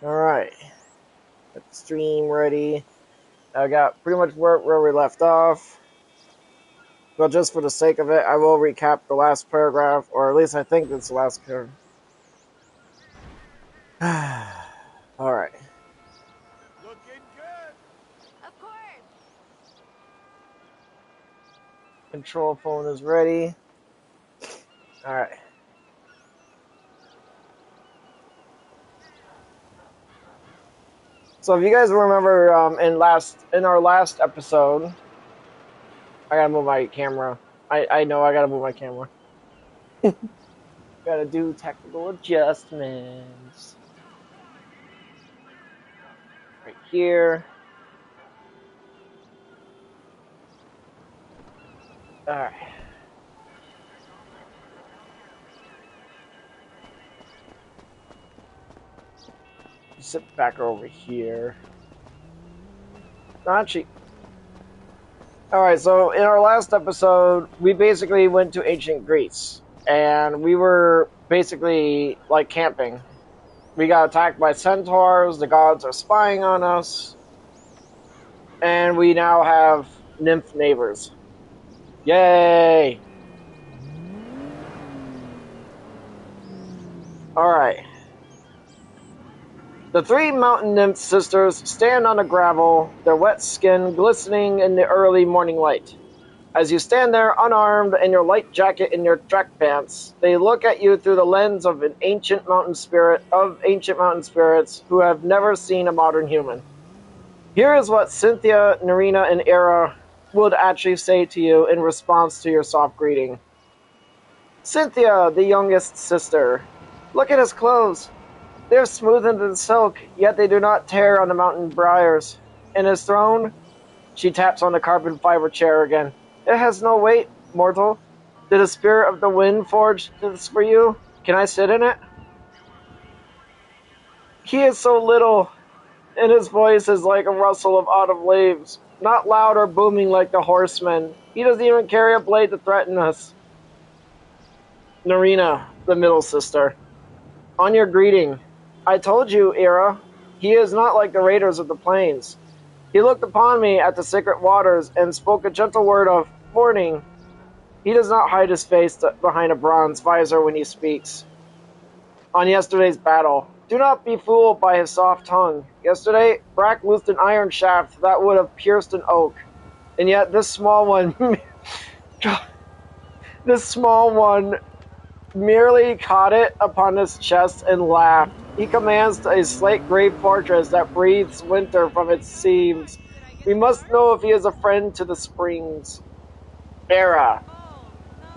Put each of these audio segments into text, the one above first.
Alright. Got the stream ready. I got pretty much where we left off. But just for the sake of it, I will recap the last paragraph, or at least I think it's the last paragraph. Alright. Looking good. Of course. Control phone is ready. Alright. So if you guys remember in our last episode, I gotta move my camera. I know I gotta move my camera. Gotta do technical adjustments. Right here. Alright. Sit back over here. Actually. Alright, so in our last episode, we basically went to ancient Greece. And we were basically like camping. We got attacked by centaurs, the gods are spying on us. And we now have nymph neighbors. Yay! Alright. The three mountain nymph sisters stand on the gravel, their wet skin glistening in the early morning light. As you stand there unarmed in your light jacket and your track pants, they look at you through the lens of ancient mountain spirits who have never seen a modern human. Here is what Cynthia, Narina, and Era would actually say to you in response to your soft greeting. Cynthia, the youngest sister, look at his clothes. They are smooth into silk, yet they do not tear on the mountain briars. And his throne? She taps on the carbon fiber chair again. It has no weight, mortal. Did the spirit of the wind forge this for you? Can I sit in it? He is so little, and his voice is like a rustle of autumn leaves, not loud or booming like the horsemen. He doesn't even carry a blade to threaten us. Narina, the middle sister. On your greeting, I told you, Era, he is not like the raiders of the plains. He looked upon me at the sacred waters and spoke a gentle word of warning. He does not hide his face behind a bronze visor when he speaks. On yesterday's battle, do not be fooled by his soft tongue. Yesterday, Brack loosed an iron shaft that would have pierced an oak. And yet this small one merely caught it upon his chest and laughed. He commands a slate gray fortress that breathes winter from its seams. We must know if he is a friend to the springs. Era,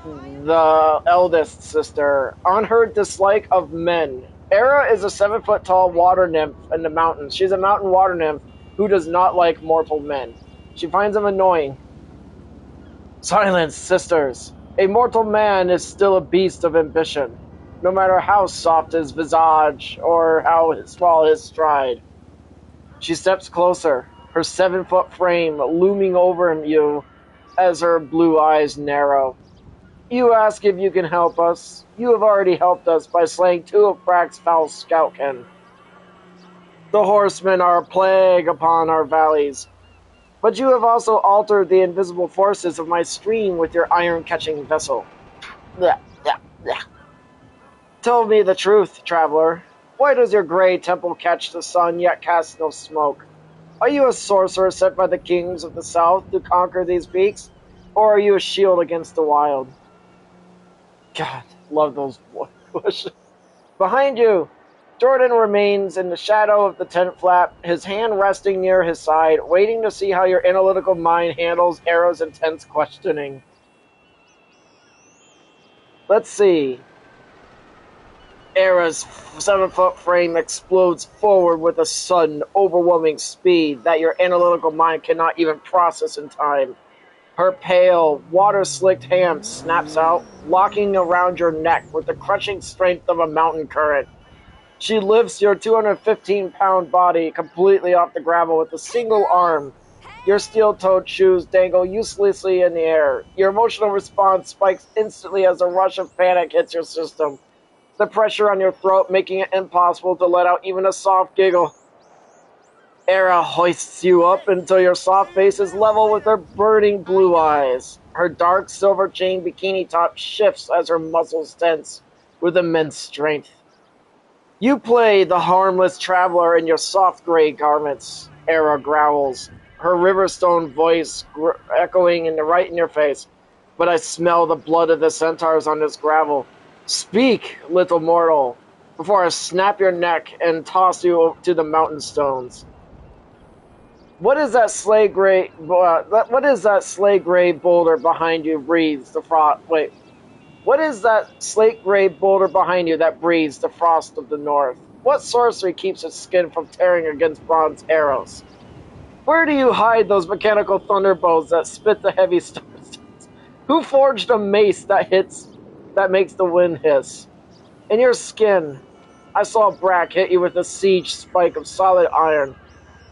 the eldest sister, on her dislike of men. Era is a 7-foot-tall water nymph in the mountains. She's a mountain water nymph who does not like mortal men. She finds them annoying. Silence, sisters. A mortal man is still a beast of ambition, no matter how soft his visage or how small his stride. She steps closer, her 7-foot frame looming over you as her blue eyes narrow. You ask if you can help us. You have already helped us by slaying 2 of Brack's foul scoutkin. The horsemen are a plague upon our valleys. But you have also altered the invisible forces of my stream with your iron-catching vessel. Blech, blech, blech. Tell me the truth, traveler. Why does your gray temple catch the sun yet cast no smoke? Are you a sorcerer sent by the kings of the south to conquer these peaks? Or are you a shield against the wild? God, love those bushes. Behind you, Jordan remains in the shadow of the tent flap, his hand resting near his side, waiting to see how your analytical mind handles Era's intense questioning. Let's see. Era's 7-foot frame explodes forward with a sudden, overwhelming speed that your analytical mind cannot even process in time. Her pale, water-slicked hand snaps out, locking around your neck with the crushing strength of a mountain current. She lifts your 215-pound body completely off the gravel with a single arm. Your steel-toed shoes dangle uselessly in the air. Your emotional response spikes instantly as a rush of panic hits your system. the pressure on your throat making it impossible to let out even a soft giggle. Era hoists you up until your soft face is level with her burning blue eyes. Her dark silver chain bikini top shifts as her muscles tense with immense strength. You play the harmless traveler in your soft gray garments, Era growls, her Riverstone voice echoing right in your face. But I smell the blood of the centaurs on this gravel. Speak, little mortal, before I snap your neck and toss you to the mountain stones. What is that slay gray? What is that slay gray boulder behind you? Breathes the frost. Wait, what is that slate gray boulder behind you that breathes the frost of the north? What sorcery keeps its skin from tearing against bronze arrows? Where do you hide those mechanical thunderbolts that spit the heavy stones? Who forged a mace that makes the wind hiss? In your skin, I saw Brack hit you with a siege spike of solid iron.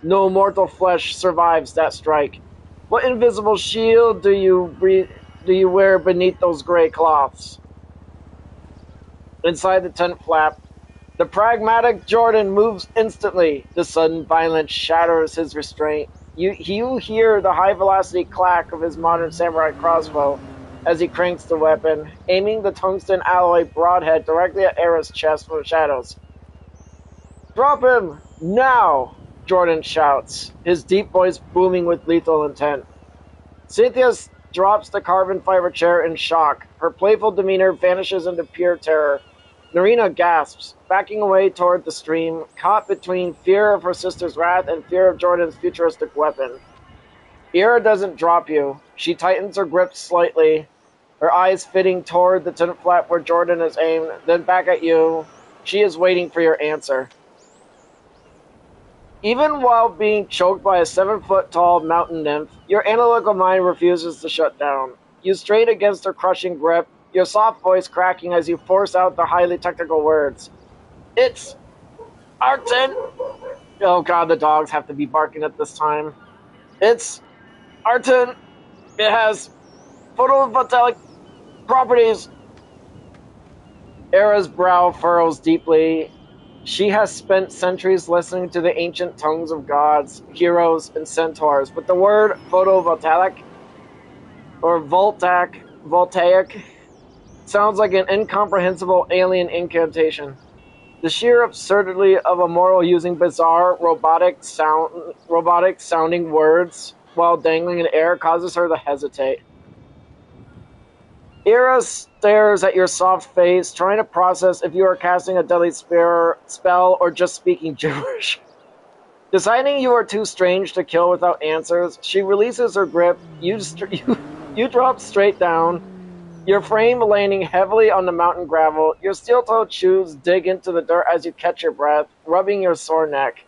No mortal flesh survives that strike. What invisible shield do you wear beneath those gray cloths? Inside the tent flap, the pragmatic Jordan moves instantly. The sudden violence shatters his restraint. You hear the high-velocity clack of his modern samurai crossbow as he cranks the weapon, aiming the tungsten alloy broadhead directly at Era's chest from the shadows. Drop him! Now! Jordan shouts, his deep voice booming with lethal intent. Cynthia drops the carbon fiber chair in shock. Her playful demeanor vanishes into pure terror. Narina gasps, backing away toward the stream, caught between fear of her sister's wrath and fear of Jordan's futuristic weapon. Era doesn't drop you. She tightens her grip slightly, her eyes fitting toward the tent flap where Jordan is aimed, then back at you. She is waiting for your answer. Even while being choked by a 7-foot-tall mountain nymph, your analytical mind refuses to shut down. You strain against her crushing grip, your soft voice cracking as you force out the highly technical words. It's Arten! Oh god, the dogs have to be barking at this time. It's Arten! It has photovoltaic properties! Era's brow furrows deeply. She has spent centuries listening to the ancient tongues of gods, heroes, and centaurs, but the word photovoltaic or voltaic sounds like an incomprehensible alien incantation. The sheer absurdity of a mortal using bizarre robotic sounding words while dangling in air causes her to hesitate. Era stares at your soft face, trying to process if you are casting a deadly spell or just speaking gibberish. Deciding you are too strange to kill without answers, she releases her grip. You drop straight down, your frame landing heavily on the mountain gravel. Your steel-toed shoes dig into the dirt as you catch your breath, rubbing your sore neck.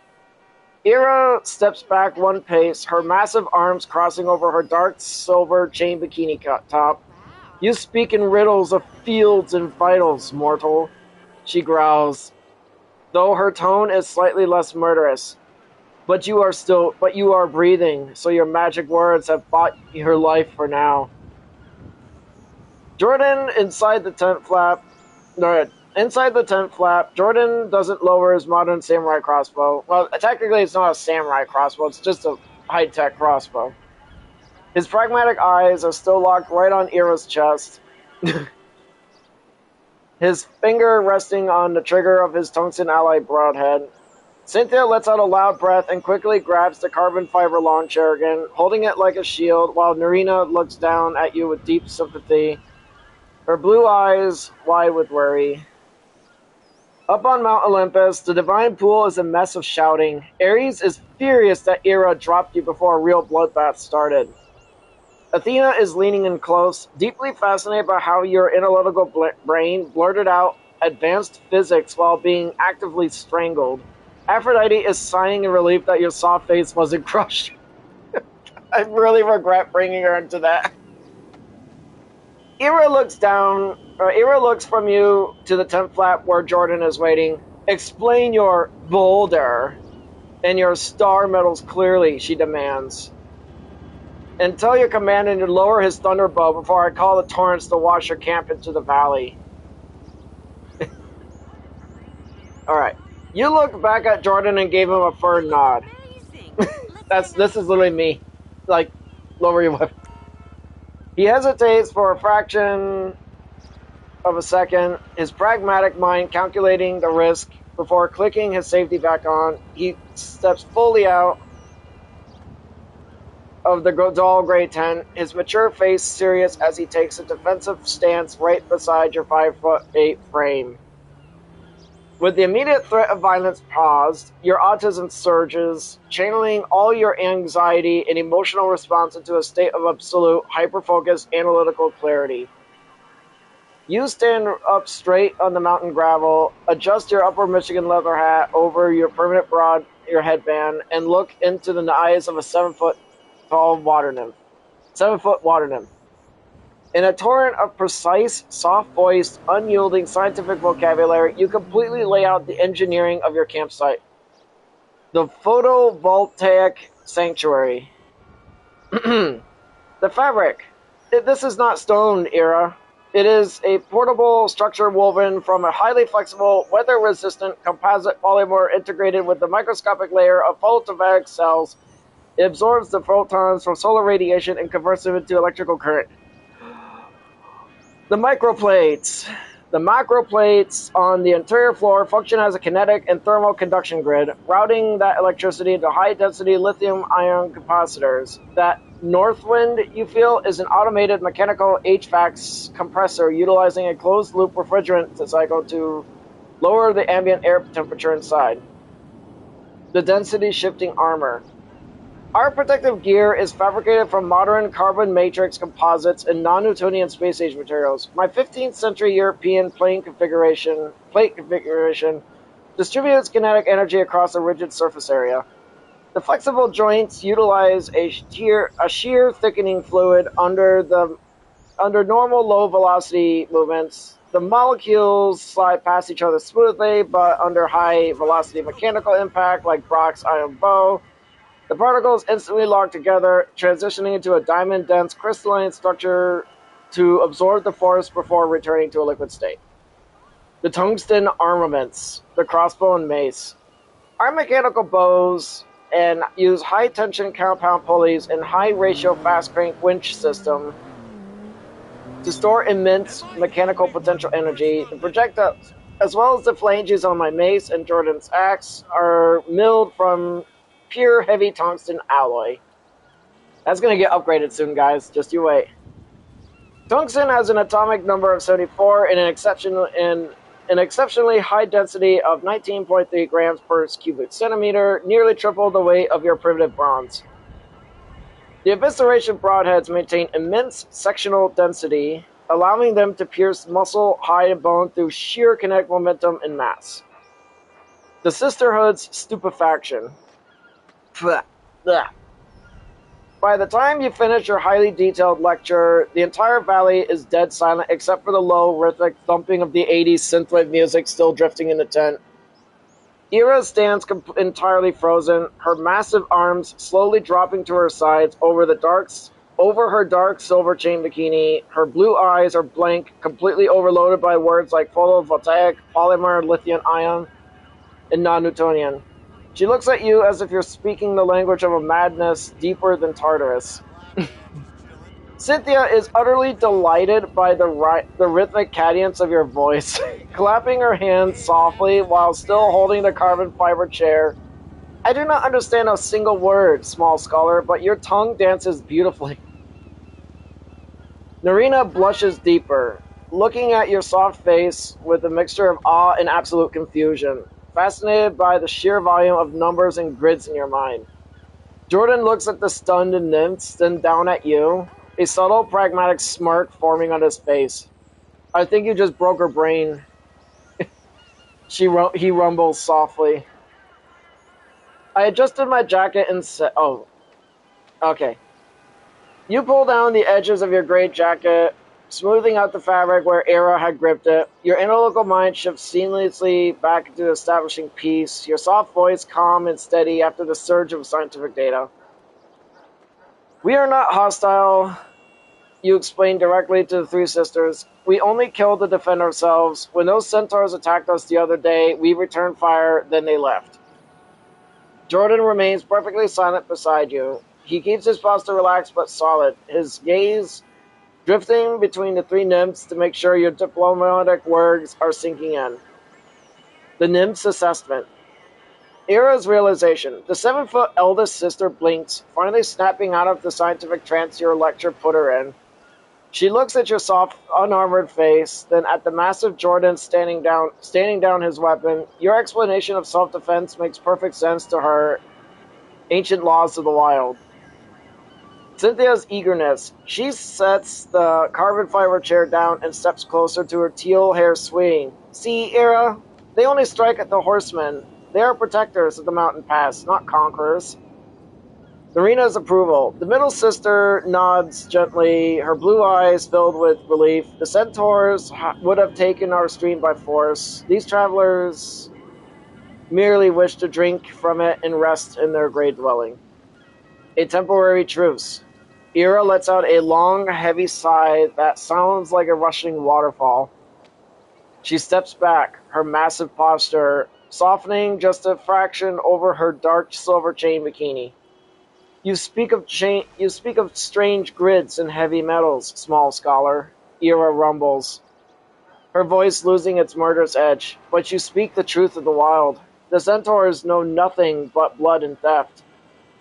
Era steps back one pace, her massive arms crossing over her dark silver chain bikini top. You speak in riddles of fields and vitals, mortal, she growls, though her tone is slightly less murderous. But you are breathing, so your magic words have bought your life for now. Inside the tent flap, Jordan doesn't lower his modern samurai crossbow. Well, technically it's not a samurai crossbow, it's just a high-tech crossbow. His pragmatic eyes are still locked right on Era's chest. His finger resting on the trigger of his tungsten alloy broadhead. Cynthia lets out a loud breath and quickly grabs the carbon fiber lawn chair again, holding it like a shield, while Narina looks down at you with deep sympathy, her blue eyes wide with worry. Up on Mount Olympus, the divine pool is a mess of shouting. Ares is furious that Era dropped you before a real bloodbath started. Athena is leaning in close, deeply fascinated by how your analytical brain blurted out advanced physics while being actively strangled. Aphrodite is sighing in relief that your soft face wasn't crushed. I really regret bringing her into that. Era looks from you to the tent flap where Jordan is waiting. Explain your boulder and your star medals clearly, she demands. And tell your commander to lower his thunderbolt before I call the torrents to wash your camp into the valley. Alright. You look back at Jordan and gave him a firm nod. This is literally me. Like, lower your weapon. He hesitates for a fraction of a second, his pragmatic mind calculating the risk before clicking his safety back on. He steps fully out of the dull gray tent, his mature face serious as he takes a defensive stance right beside your 5'8" frame. With the immediate threat of violence paused, your autism surges, channeling all your anxiety and emotional response into a state of absolute, hyper-focused, analytical clarity. You stand up straight on the mountain gravel, adjust your Upper Michigan leather hat over your permanent your headband, and look into the eyes of a 7-foot tall water nymph. 7-foot water nymph. In a torrent of precise, soft-voiced, unyielding scientific vocabulary, you completely lay out the engineering of your campsite. The photovoltaic sanctuary. The fabric. This is not stone, Ira. It is a portable structure woven from a highly flexible, weather-resistant composite polymer integrated with a microscopic layer of photovoltaic cells. It absorbs the photons from solar radiation and converts them into electrical current. The microplates. The macroplates on the interior floor function as a kinetic and thermal conduction grid, routing that electricity into high-density lithium-ion capacitors. That Northwind, you feel, is an automated mechanical HVAC compressor utilizing a closed-loop refrigerant cycle to lower the ambient air temperature inside. The density-shifting armor. Our protective gear is fabricated from modern carbon matrix composites and non-Newtonian space-age materials. My 15th century European plate configuration distributes kinetic energy across a rigid surface area. The flexible joints utilize a shear thickening fluid under normal low-velocity movements. The molecules slide past each other smoothly, but under high-velocity mechanical impact, like Brock's iron bow, the particles instantly lock together, transitioning into a diamond-dense crystalline structure to absorb the force before returning to a liquid state. The tungsten armaments, the crossbow and mace. Our mechanical bows and use high-tension compound pulleys and high-ratio fast-crank winch system to store immense mechanical potential energy. The projectiles, as well as the flanges on my mace and Jordan's axe, are milled from pure heavy tungsten alloy. That's going to get upgraded soon, guys. Just you wait. Tungsten has an atomic number of 74 and an exceptionally high density of 19.3 grams per cubic centimeter, nearly triple the weight of your primitive bronze. The evisceration broadheads maintain immense sectional density, allowing them to pierce muscle, hide, and bone through sheer kinetic momentum and mass. The Sisterhood's stupefaction. By the time you finish your highly detailed lecture, the entire valley is dead silent except for the low, rhythmic thumping of the 80s synthwave music still drifting in the tent. Ira stands entirely frozen, her massive arms slowly dropping to her sides over her dark silver chain bikini. Her blue eyes are blank, completely overloaded by words like photovoltaic, polymer, lithium-ion, and non-Newtonian. She looks at you as if you're speaking the language of a madness deeper than Tartarus. Cynthia is utterly delighted by the rhythmic cadence of your voice, clapping her hands softly while still holding the carbon fiber chair. I do not understand a single word, small scholar, but your tongue dances beautifully. Narina blushes deeper, looking at your soft face with a mixture of awe and absolute confusion, fascinated by the sheer volume of numbers and grids in your mind. Jordan looks at the stunned nymphs, then down at you, a subtle, pragmatic smirk forming on his face. I think you just broke her brain. He rumbles softly. I adjusted my jacket and said, oh, okay. You pull down the edges of your gray jacket, smoothing out the fabric where Ira had gripped it. Your analytical mind shifts seamlessly back into establishing peace, your soft voice calm and steady after the surge of scientific data. We are not hostile. You explain directly to the three sisters. We only killed to defend ourselves. When those centaurs attacked us the other day, we returned fire, then they left. Jordan remains perfectly silent beside you. He keeps his posture relaxed but solid, his gaze drifting between the three nymphs to make sure your diplomatic words are sinking in. The nymph's assessment. Ira's realization. The 7-foot eldest sister blinks, finally snapping out of the scientific trance your lecture put her in. She looks at your soft, unarmored face, then at the massive Jordan standing down his weapon. Your explanation of self-defense makes perfect sense to her ancient laws of the wild. Cynthia's eagerness. She sets the carbon fiber chair down and steps closer to her teal hair swaying. See, Ira, they only strike at the horsemen. They are protectors of the mountain pass, not conquerors. Narina's approval. The middle sister nods gently, her blue eyes filled with relief. The centaurs would have taken our stream by force. These travelers merely wish to drink from it and rest in their great dwelling. A temporary truce. Ira lets out a long, heavy sigh that sounds like a rushing waterfall. She steps back, her massive posture softening just a fraction over her dark silver chain bikini. You speak of strange grids and heavy metals, small scholar. Ira rumbles, her voice losing its murderous edge. But you speak the truth of the wild. The centaurs know nothing but blood and theft.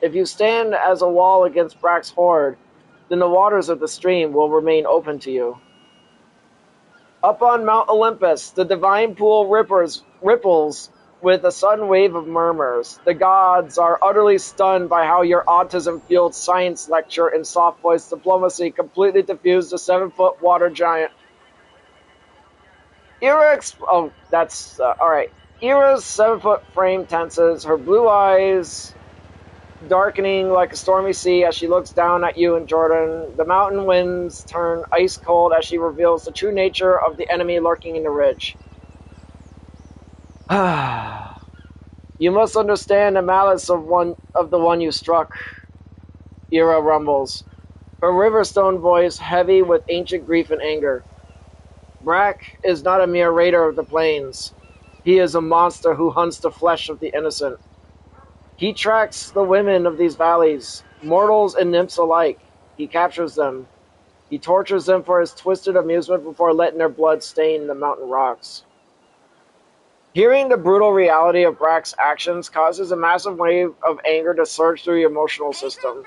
If you stand as a wall against Brack's horde, then the waters of the stream will remain open to you. Up on Mount Olympus, the divine pool ripples with a sudden wave of murmurs. The gods are utterly stunned by how your autism-fueled science lecture and soft-voiced diplomacy completely diffused a 7-foot water giant. Ira's 7-foot frame tenses, her blue eyes darkening like a stormy sea as she looks down at you and Jordan. The mountain winds turn ice cold as she reveals the true nature of the enemy lurking in the ridge. You must understand the malice of the one you struck, Ira rumbles, her Riverstone voice heavy with ancient grief and anger. Brack is not a mere raider of the plains. He is a monster who hunts the flesh of the innocent. He tracks the women of these valleys, mortals and nymphs alike. He captures them. He tortures them for his twisted amusement before letting their blood stain the mountain rocks. Hearing the brutal reality of Brack's actions causes a massive wave of anger to surge through your emotional system.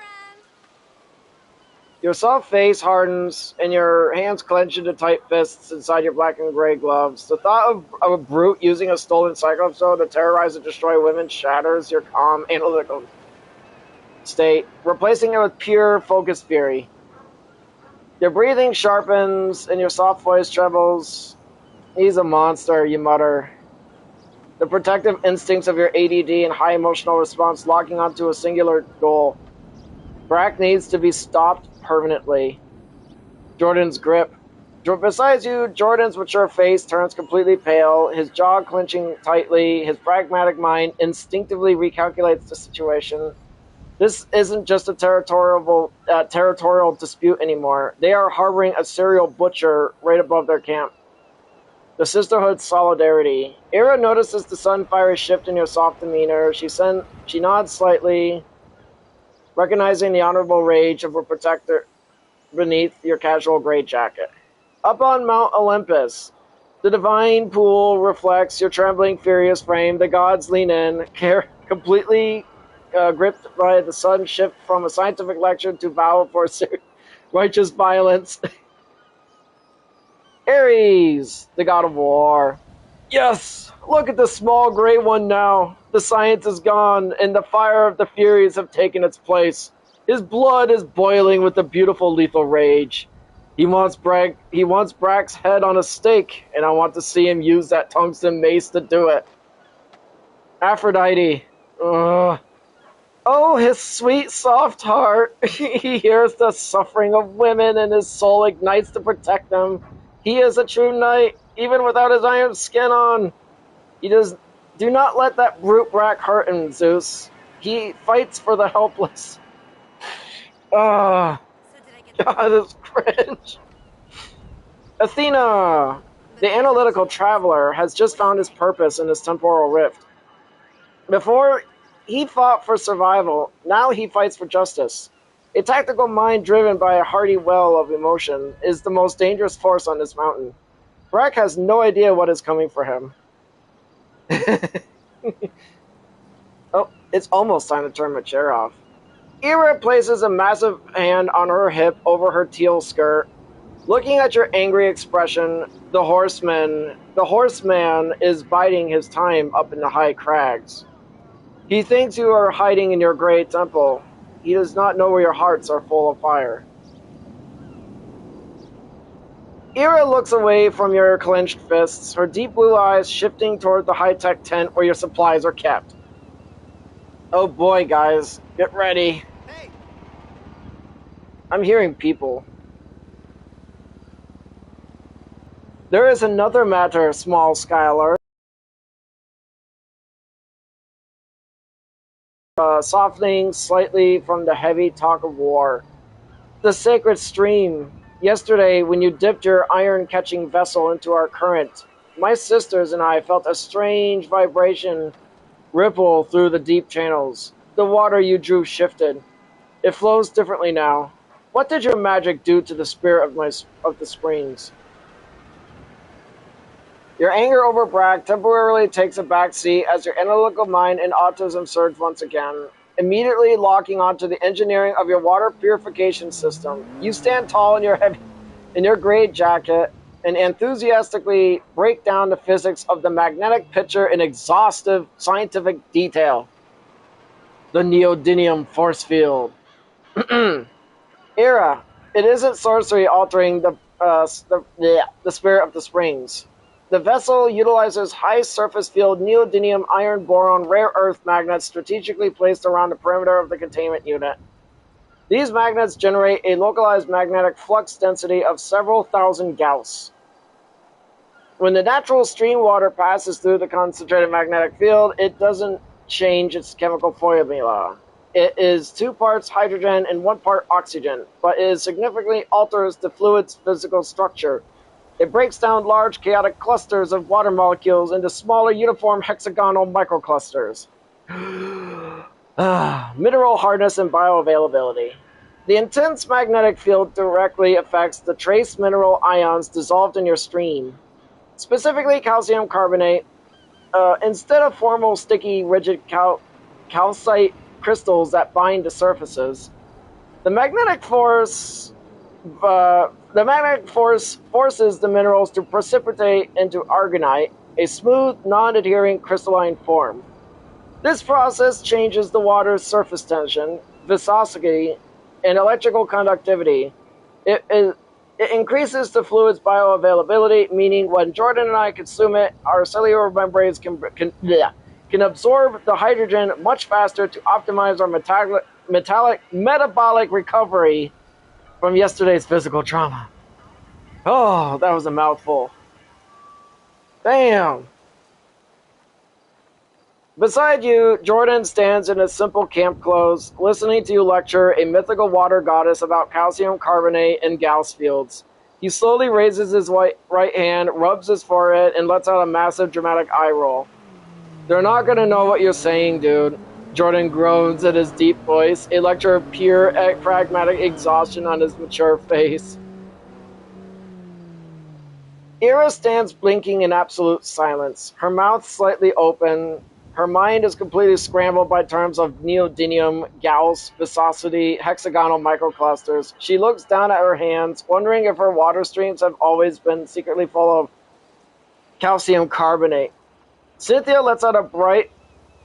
Your soft face hardens, and your hands clench into tight fists inside your black and gray gloves. The thought of a brute using a stolen Cyclops to terrorize and destroy women shatters your calm, analytical state, replacing it with pure, focused fury. Your breathing sharpens, and your soft voice trembles. He's a monster, you mutter. The protective instincts of your ADD and high emotional response locking onto a singular goal. Brack needs to be stopped permanently. Jordan's grip. Besides you, Jordan's mature face turns completely pale, his jaw clenching tightly, his pragmatic mind instinctively recalculates the situation. This isn't just a territorial dispute anymore. They are harboring a serial butcher right above their camp. The Sisterhood's solidarity. Ira notices the sunfire shift in your soft demeanor. She nods slightly, recognizing the honorable rage of a protector beneath your casual gray jacket. Up on Mount Olympus, the divine pool reflects your trembling, furious frame. The gods lean in, completely gripped by the sudden shift from a scientific lecture to vow for righteous violence. Ares, the god of war. Yes, look at the small gray one now. The science is gone, and the fire of the Furies have taken its place. His blood is boiling with the beautiful lethal rage. He wants Brack's head on a stake, and I want to see him use that tungsten mace to do it. Aphrodite. Oh, his sweet, soft heart. He hears the suffering of women, and his soul ignites to protect them. He is a true knight, even without his iron skin on. Do not let that brute Brack hurt him, Zeus. He fights for the helpless. God, this cringe. Athena! The analytical traveler has just found his purpose in his temporal rift. Before, he fought for survival. Now he fights for justice. A tactical mind driven by a hearty well of emotion is the most dangerous force on this mountain. Brack has no idea what is coming for him. Oh, it's almost time to turn my chair off. Ira places a massive hand on her hip over her teal skirt. Looking at your angry expression, the horseman is biding his time up in the high crags. He thinks you are hiding in your great temple. He does not know where your hearts are full of fire. Ira looks away from your clenched fists, her deep blue eyes shifting toward the high-tech tent where your supplies are kept. Oh boy, guys, get ready. Hey! I'm hearing people. There is another matter, small Skylar. Softening slightly from the heavy talk of war. The sacred stream. Yesterday, when you dipped your iron-catching vessel into our current, my sisters and I felt a strange vibration ripple through the deep channels. The water you drew shifted. It flows differently now. What did your magic do to the spirit of the springs? Your anger over Brack temporarily takes a back seat as your analytical mind and autism surge once again, immediately locking onto the engineering of your water purification system. You stand tall in your gray jacket and enthusiastically break down the physics of the magnetic picture in exhaustive scientific detail. The neodymium force field. Ira, it isn't sorcery altering the spirit of the springs. The vessel utilizes high surface field neodymium iron boron rare earth magnets strategically placed around the perimeter of the containment unit. These magnets generate a localized magnetic flux density of several thousand Gauss. When the natural stream water passes through the concentrated magnetic field, it doesn't change its chemical formula. It is 2 parts hydrogen and 1 part oxygen, but it significantly alters the fluid's physical structure. It breaks down large chaotic clusters of water molecules into smaller uniform hexagonal microclusters. Mineral hardness and bioavailability. The intense magnetic field directly affects the trace mineral ions dissolved in your stream, specifically calcium carbonate. Instead of formal, sticky, rigid calcite crystals that bind to surfaces, the magnetic force forces the minerals to precipitate into aragonite, a smooth, non-adhering crystalline form. This process changes the water's surface tension, viscosity, and electrical conductivity. It increases the fluid's bioavailability, meaning when Jordan and I consume it, our cellular membranes can absorb the hydrogen much faster to optimize our metabolic recovery from yesterday's physical trauma. Oh, that was a mouthful. Damn. Beside you, Jordan stands in his simple camp clothes, listening to you lecture a mythical water goddess about calcium carbonate and Gauss fields. He slowly raises his right hand, rubs his forehead, and lets out a massive dramatic eye roll. They're not gonna know what you're saying, dude. Jordan groans in his deep voice, a lecture of pure, pragmatic exhaustion on his mature face. Ira stands blinking in absolute silence, her mouth slightly open. Her mind is completely scrambled by terms of neodymium, Gauss, viscosity, hexagonal microclusters. She looks down at her hands, wondering if her water streams have always been secretly full of calcium carbonate. Cynthia lets out a bright,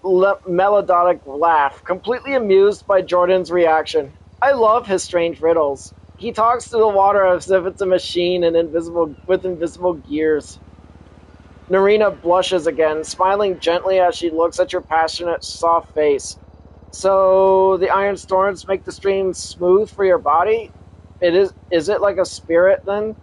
melodic laugh, completely amused by Jordan's reaction. I love his strange riddles. He talks to the water as if it's a machine with invisible gears. Narina blushes again, smiling gently as she looks at your passionate, soft face. So the iron storms make the stream smooth for your body? Is it like a spirit then?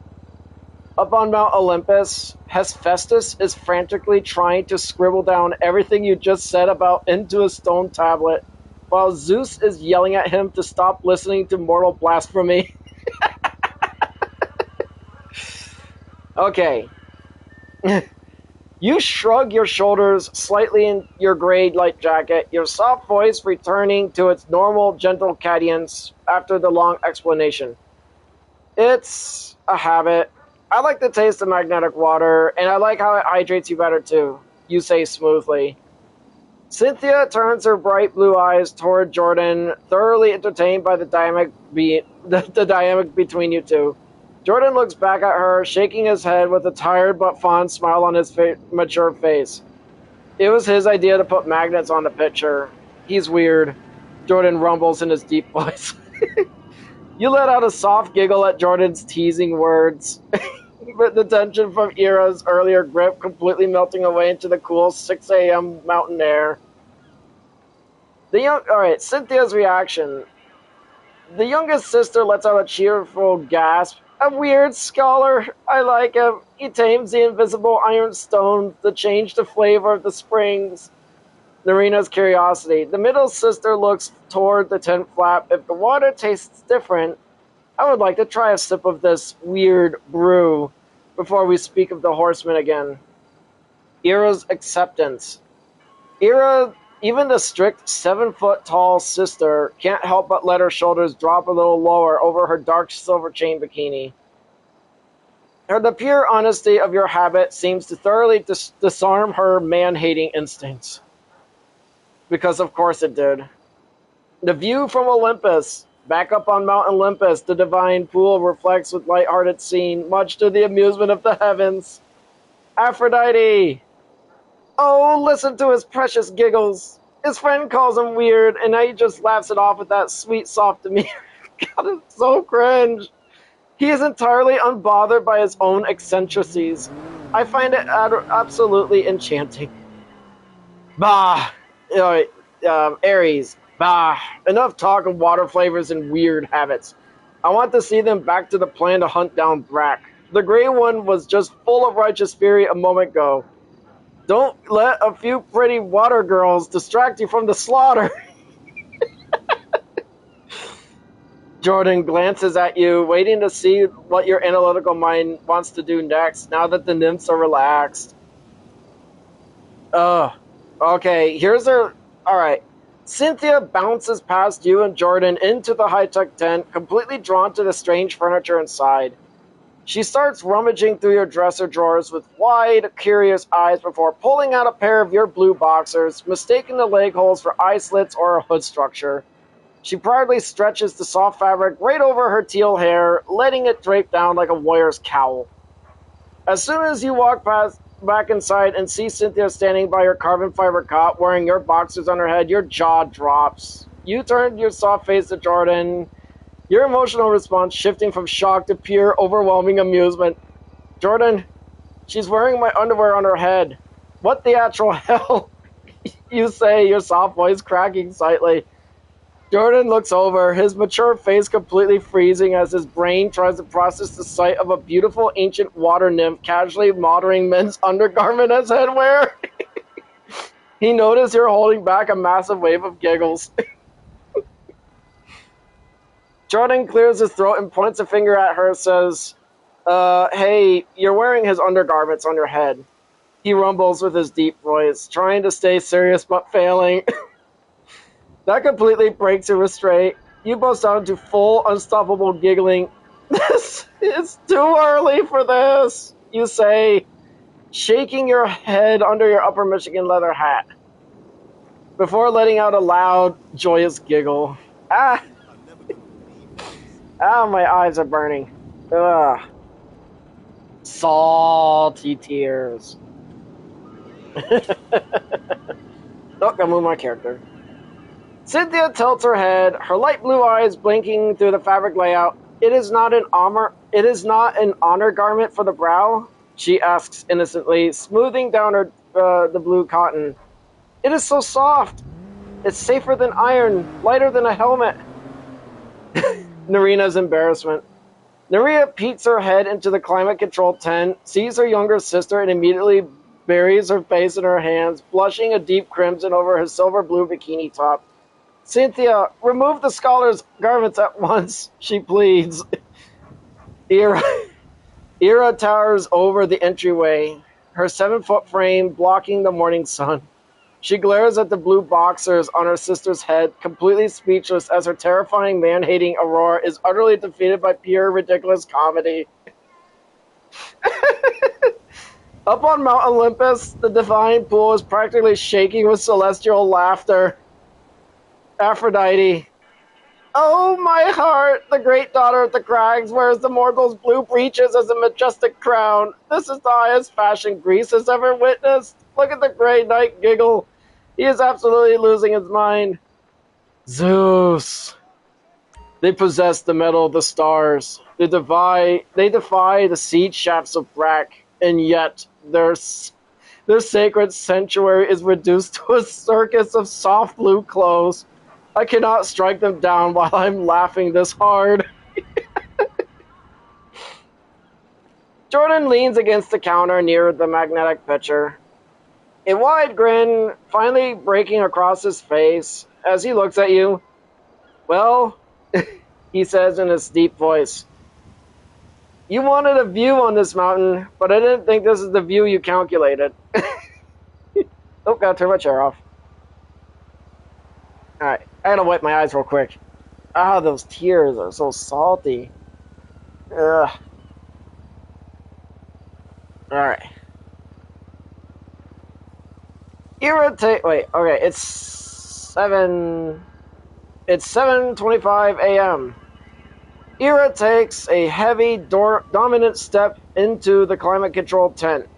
Up on Mount Olympus, Hephaestus is frantically trying to scribble down everything you just said about into a stone tablet, while Zeus is yelling at him to stop listening to mortal blasphemy. Okay. You shrug your shoulders slightly in your gray light jacket, your soft voice returning to its normal, gentle cadence after the long explanation. It's a habit. I like the taste of magnetic water, and I like how it hydrates you better too, you say smoothly. Cynthia turns her bright blue eyes toward Jordan, thoroughly entertained by the dynamic between you two. Jordan looks back at her, shaking his head with a tired but fond smile on his mature face. It was his idea to put magnets on the picture. He's weird. Jordan rumbles in his deep voice. You let out a soft giggle at Jordan's teasing words, but the tension from Ira's earlier grip completely melting away into the cool 6 a.m. mountain air. Alright, Cynthia's reaction. The youngest sister lets out a cheerful gasp. A weird scholar. I like him. He tames the invisible iron stones to change the flavor of the springs. Narina's curiosity. The middle sister looks toward the tent flap. If the water tastes different, I would like to try a sip of this weird brew before we speak of the horsemen again. Ira's acceptance. Ira, even the strict 7-foot-tall sister, can't help but let her shoulders drop a little lower over her dark silver chain bikini. The pure honesty of your habit seems to thoroughly disarm her man-hating instincts. Because of course it did. The view from Olympus. Back up on Mount Olympus, the divine pool reflects with light-hearted scene, much to the amusement of the heavens. Aphrodite! Oh, listen to his precious giggles. His friend calls him weird, and now he just laughs it off with that sweet, soft demeanor. God, it's so cringe. He is entirely unbothered by his own eccentricities. I find it absolutely enchanting. Bah! Aries. Bah! Enough talk of water flavors and weird habits. I want to see them back to the plan to hunt down Brack. The Grey One was just full of righteous fury a moment ago. Don't let a few pretty water girls distract you from the slaughter. Jordan glances at you, waiting to see what your analytical mind wants to do next, now that the nymphs are relaxed. Okay, here's her... Alright. Cynthia bounces past you and Jordan into the high-tech tent, completely drawn to the strange furniture inside. She starts rummaging through your dresser drawers with wide, curious eyes before pulling out a pair of your blue boxers, mistaking the leg holes for eye slits or a hood structure. She proudly stretches the soft fabric right over her teal hair, letting it drape down like a warrior's cowl. As soon as you walk back inside and see Cynthia standing by her carbon fiber cot wearing your boxers on her head, your jaw drops. You turn your soft face to Jordan, your emotional response shifting from shock to pure, overwhelming amusement. Jordan, she's wearing my underwear on her head. What the actual hell? You say, your soft voice cracking slightly. Jordan looks over, his mature face completely freezing as his brain tries to process the sight of a beautiful ancient water nymph casually modeling men's undergarment as headwear. He noticed you're holding back a massive wave of giggles. Jordan clears his throat and points a finger at her, says, hey, you're wearing his undergarments on your head. He rumbles with his deep voice, trying to stay serious but failing. That completely breaks your restraint. You bust out into full, unstoppable giggling. It's too early for this, you say, shaking your head under your Upper Michigan leather hat, before letting out a loud, joyous giggle. Ah, my eyes are burning. Ugh. Salty tears. Oh, I moved my character. Cynthia tilts her head, her light blue eyes blinking through the fabric layout. It is not an honor garment for the brow? She asks innocently, smoothing down the blue cotton. It is so soft. It's safer than iron, lighter than a helmet. Narina's embarrassment. Narina peeks her head into the climate-controlled tent, sees her younger sister, and immediately buries her face in her hands, blushing a deep crimson over her silver-blue bikini top. Cynthia, remove the scholar's garments at once, she pleads. Ira Ira towers over the entryway, her 7-foot frame blocking the morning sun. She glares at the blue boxers on her sister's head, completely speechless as her terrifying man-hating Aurora is utterly defeated by pure ridiculous comedy. Up on Mount Olympus, the divine pool is practically shaking with celestial laughter. Aphrodite. Oh, my heart, the great daughter of the crags wears the mortal's blue breeches as a majestic crown. This is the highest fashion Greece has ever witnessed. Look at the gray knight giggle. He is absolutely losing his mind. Zeus. They possess the metal of the stars. They defy the siege shafts of Brack, and yet their sacred sanctuary is reduced to a circus of soft blue clothes. I cannot strike them down while I'm laughing this hard. Jordan leans against the counter near the magnetic pitcher. A wide grin finally breaking across his face as he looks at you. Well, he says in his deep voice, you wanted a view on this mountain, but I didn't think this is the view you calculated. Oh, gotta turn my chair off. Alright, I gotta wipe my eyes real quick. Ah, those tears are so salty. Ugh. Alright. Wait, okay, it's 7:25 a.m. Ira takes a heavy, dominant step into the climate-controlled tent.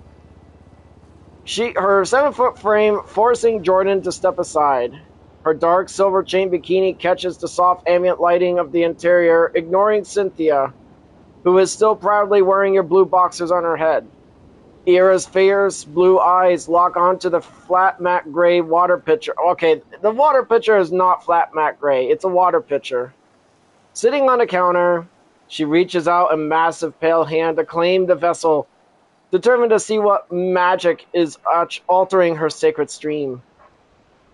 Her 7-foot frame forcing Jordan to step aside. Her dark silver chain bikini catches the soft ambient lighting of the interior, ignoring Cynthia, who is still proudly wearing your blue boxers on her head. Ira's fierce blue eyes lock onto the flat matte gray water pitcher. Okay, the water pitcher is not flat matte gray, it's a water pitcher. Sitting on a counter, she reaches out a massive pale hand to claim the vessel, determined to see what magic is altering her sacred stream.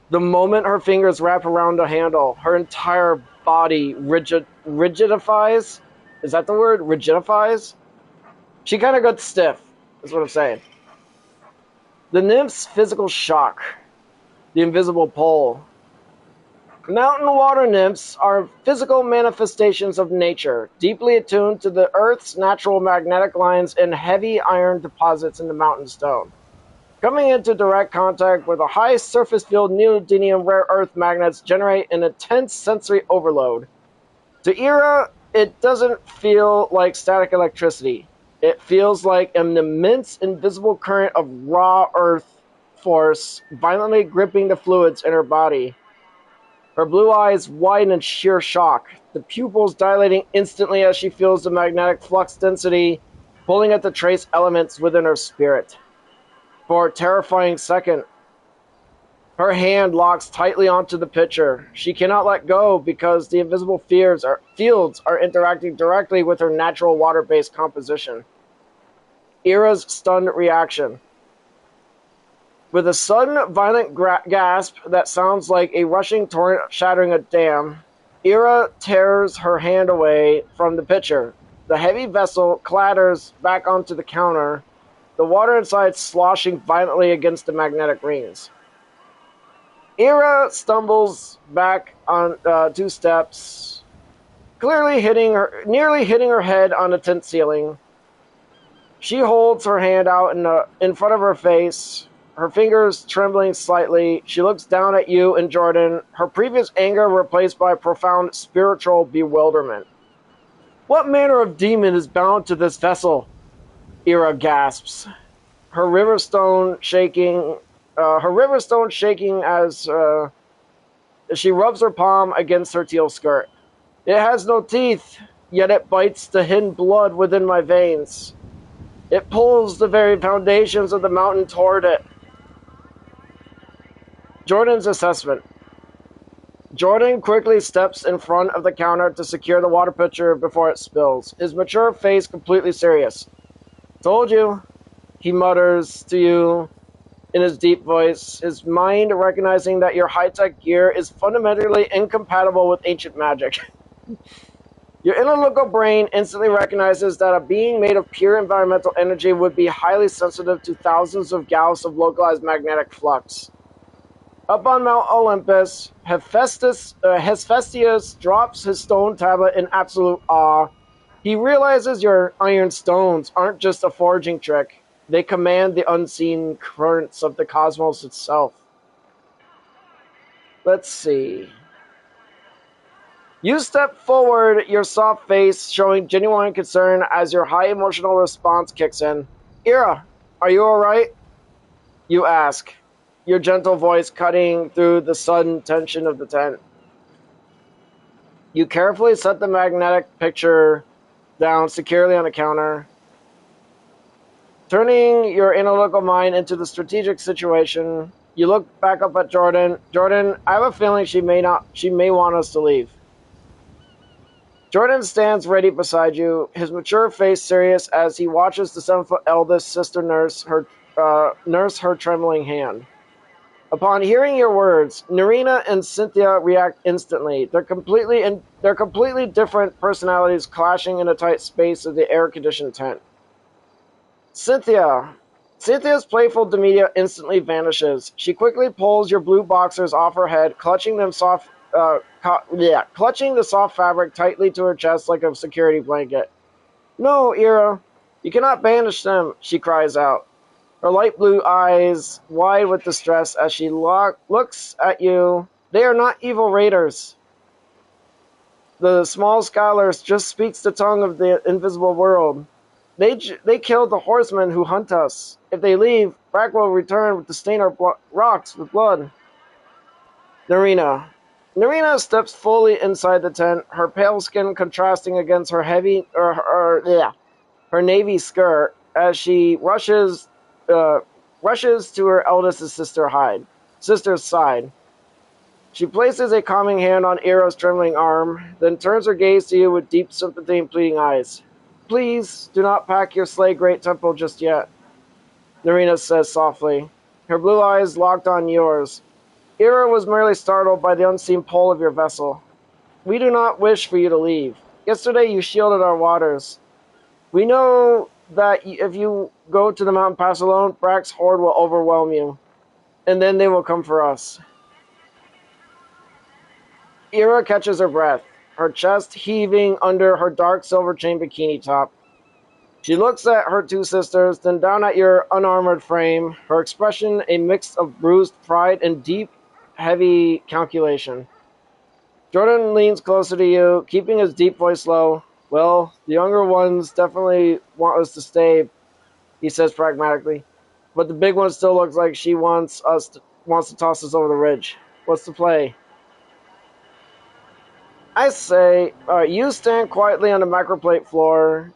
The moment her fingers wrap around the handle, her entire body rigidifies. Is that the word? Rigidifies? She kind of got stiff, is what I'm saying. The nymph's physical shock. The invisible pole. Mountain water nymphs are physical manifestations of nature, deeply attuned to the Earth's natural magnetic lines and heavy iron deposits in the mountain stone. Coming into direct contact with a high surface field neodymium rare earth magnets generate an intense sensory overload. To Ira, it doesn't feel like static electricity. It feels like an immense invisible current of raw earth force violently gripping the fluids in her body. Her blue eyes widen in sheer shock, the pupils dilating instantly as she feels the magnetic flux density pulling at the trace elements within her spirit. For a terrifying second, her hand locks tightly onto the pitcher. She cannot let go because the invisible fields are interacting directly with her natural water-based composition. Ira's stunned reaction. With a sudden, violent gasp that sounds like a rushing torrent shattering a dam, Ira tears her hand away from the pitcher. The heavy vessel clatters back onto the counter, the water inside sloshing violently against the magnetic rings. Ira stumbles back on 2 steps, nearly hitting her head on the tent ceiling. She holds her hand out in front of her face, her fingers trembling slightly. She looks down at you and Jordan, her previous anger replaced by profound spiritual bewilderment. What manner of demon is bound to this vessel? Ira gasps, her river stone shaking as she rubs her palm against her teal skirt. It has no teeth, yet it bites the hidden blood within my veins. It pulls the very foundations of the mountain toward it. Jordan's assessment. Jordan quickly steps in front of the counter to secure the water pitcher before it spills, his mature face completely serious. Told you, he mutters to you in his deep voice, his mind recognizing that your high-tech gear is fundamentally incompatible with ancient magic. Your analytical brain instantly recognizes that a being made of pure environmental energy would be highly sensitive to thousands of Gauss of localized magnetic flux. Up on Mount Olympus, Hephaestus drops his stone tablet in absolute awe. He realizes your iron stones aren't just a forging trick. They command the unseen currents of the cosmos itself. Let's see. You step forward, your soft face showing genuine concern as your high emotional response kicks in. Ira, are you alright? You ask, your gentle voice cutting through the sudden tension of the tent. You carefully set the magnetic picture down securely on the counter, turning your analytical mind into the strategic situation. You look back up at Jordan. Jordan, I have a feeling she may want us to leave. Jordan stands ready beside you, his mature face serious as he watches the 7-foot eldest sister nurse her trembling hand. Upon hearing your words, Narina and Cynthia react instantly. They're completely different personalities clashing in a tight space of the air-conditioned tent. Cynthia's playful demeanor instantly vanishes. She quickly pulls your blue boxers off her head, clutching the soft fabric tightly to her chest like a security blanket. No, Ira, you cannot banish them, she cries out. Her light blue eyes wide with distress as she looks at you. They are not evil raiders. The small scholar just speaks the tongue of the invisible world. They killed the horsemen who hunt us. If they leave, Brack will return to stain our rocks with blood. Narina. Narina steps fully inside the tent, her pale skin contrasting against her her navy skirt as she rushes to her eldest sister's side. She places a calming hand on Ira's trembling arm, then turns her gaze to you with deep sympathy and pleading eyes. Please do not pack your sleigh great temple just yet, Narina says softly, her blue eyes locked on yours. Ira was merely startled by the unseen pull of your vessel. We do not wish for you to leave. Yesterday you shielded our waters. We know that if you go to the mountain pass alone, Brack's horde will overwhelm you, and then they will come for us. Ira catches her breath, her chest heaving under her dark silver chain bikini top. She looks at her two sisters, then down at your unarmored frame, her expression a mix of bruised pride and deep, heavy calculation. Jordan leans closer to you, keeping his deep voice low. Well, the younger ones definitely want us to stay, he says pragmatically. But the big one still looks like she wants to toss us over the ridge. What's the play? I say, you stand quietly on the microplate floor,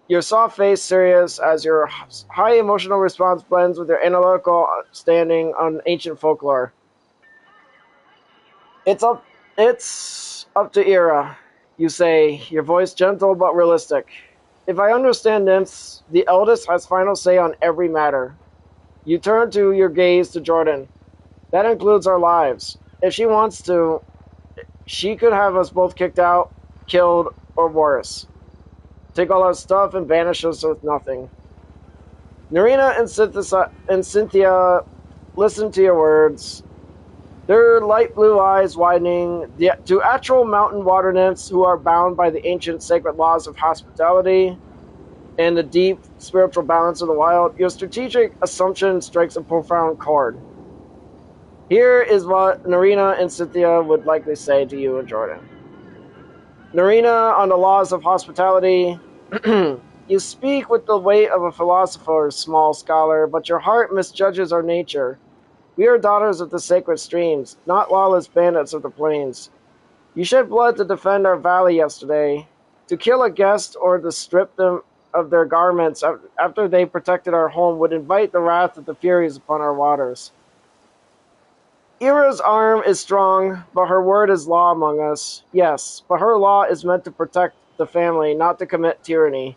your soft face serious as your high emotional response blends with your analytical standing on ancient folklore. It's up to Ira, you say, your voice gentle but realistic. If I understand nymphs, the eldest has final say on every matter. You turn to your gaze to Jordan. That includes our lives. If she wants to, she could have us both kicked out, killed, or worse. Take all our stuff and banish us with nothing. Narina and Cynthia listen to your words, their light blue eyes widening. To actual mountain water nymphs who are bound by the ancient sacred laws of hospitality and the deep spiritual balance of the wild, your strategic assumption strikes a profound chord. Here is what Narina and Cynthia would likely say to you and Jordan. Narina, on the laws of hospitality, you speak with the weight of a philosopher, small scholar, but your heart misjudges our nature. We are daughters of the sacred streams, not lawless bandits of the plains. You shed blood to defend our valley yesterday. To kill a guest or to strip them of their garments after they protected our home would invite the wrath of the Furies upon our waters. Ira's arm is strong, but her word is law among us. Yes, but her law is meant to protect the family, not to commit tyranny.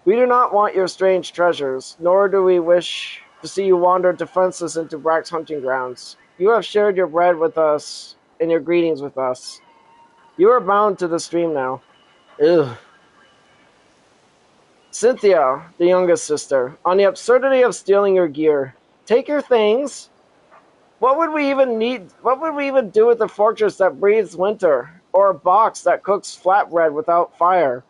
We do not want your strange treasures, nor do we wish to see you wander defenseless into Brack's hunting grounds. You have shared your bread with us and your greetings with us. You are bound to the stream now. Ugh. Cynthia, the youngest sister, on the absurdity of stealing your gear. Take your things. What would we even need? What would we even do with a fortress that breathes winter? Or a box that cooks flatbread without fire?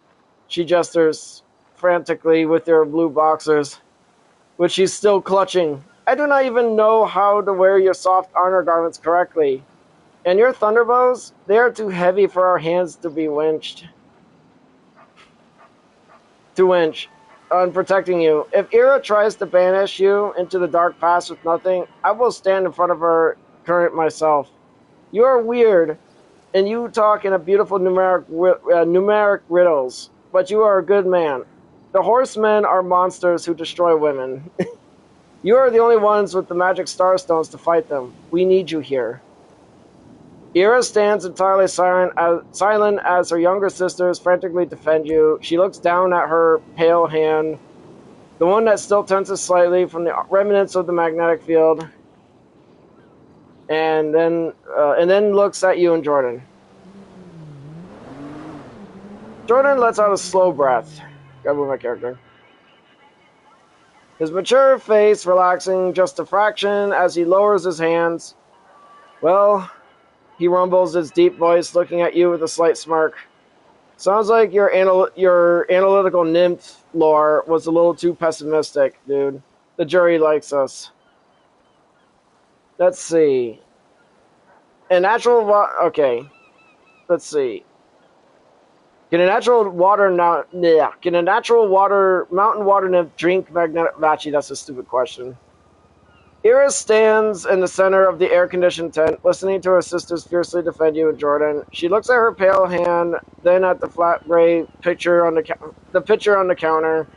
She gestures frantically with her blue boxers, which she's still clutching. I do not even know how to wear your soft armor garments correctly. And your thunderbows? They are too heavy for our hands to be winched. To winch. On protecting you. If Ira tries to banish you into the dark past with nothing, I will stand in front of her current myself. You are weird, and you talk in a beautiful numeric riddles, but you are a good man. The horsemen are monsters who destroy women. You are the only ones with the magic starstones to fight them. We need you here. Ira stands entirely silent as her younger sisters frantically defend you. She looks down at her pale hand, the one that still tenses slightly from the remnants of the magnetic field, and then looks at you and Jordan. Jordan lets out a slow breath. Gotta move my character. His mature face relaxing just a fraction as he lowers his hands. Well, he rumbles his deep voice, looking at you with a slight smirk. Sounds like your analytical nymph lore was a little too pessimistic, dude. The jury likes us. Let's see. Okay. Let's see. Can a natural mountain water nymph drink magnetic? Actually, that's a stupid question. Iris stands in the center of the air-conditioned tent, listening to her sisters fiercely defend you and Jordan. She looks at her pale hand, then at the flat gray picture on the counter.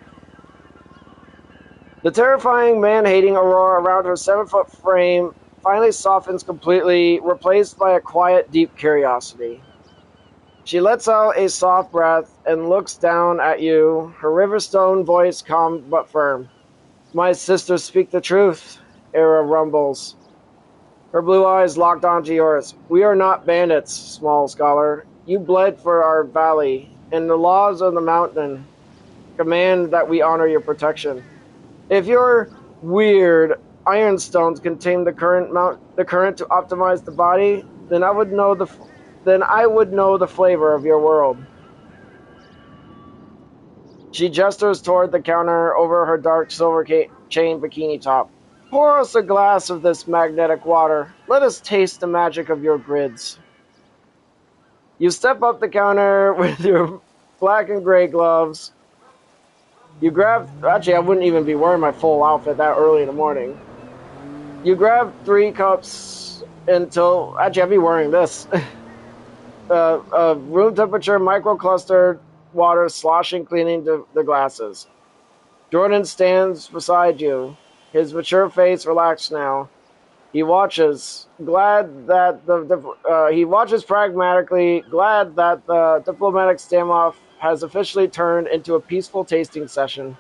The terrifying man-hating aurora around her 7-foot frame finally softens completely, replaced by a quiet, deep curiosity. She lets out a soft breath and looks down at you, her Riverstone voice calm but firm. My sisters speak the truth. Era rumbles. Her blue eyes locked onto yours. We are not bandits, small scholar. You bled for our valley, and the laws of the mountain command that we honor your protection. If your weird ironstones contain the current to optimize the body, then I would know the flavor of your world. She gestures toward the counter over her dark silver chain bikini top. Pour us a glass of this magnetic water. Let us taste the magic of your grids. You step up the counter with your black and gray gloves. Actually, I wouldn't even be wearing my full outfit that early in the morning. You grab 3 cups actually, I'd be wearing this. Room temperature microclustered water sloshing cleaning the glasses. Jordan stands beside you. His mature face relaxed now. He watches, pragmatically, glad that the diplomatic standoff has officially turned into a peaceful tasting session.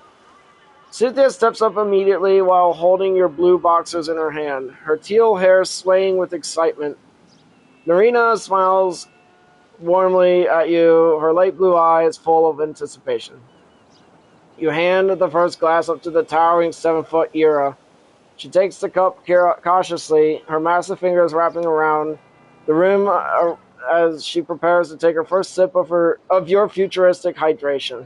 Cynthia steps up immediately while holding your blue boxers in her hand, her teal hair swaying with excitement. Narina smiles warmly at you, her light blue eyes full of anticipation. You hand the first glass up to the towering 7-foot Ira. She takes the cup cautiously, her massive fingers wrapping around the rim as she prepares to take her first sip of your futuristic hydration.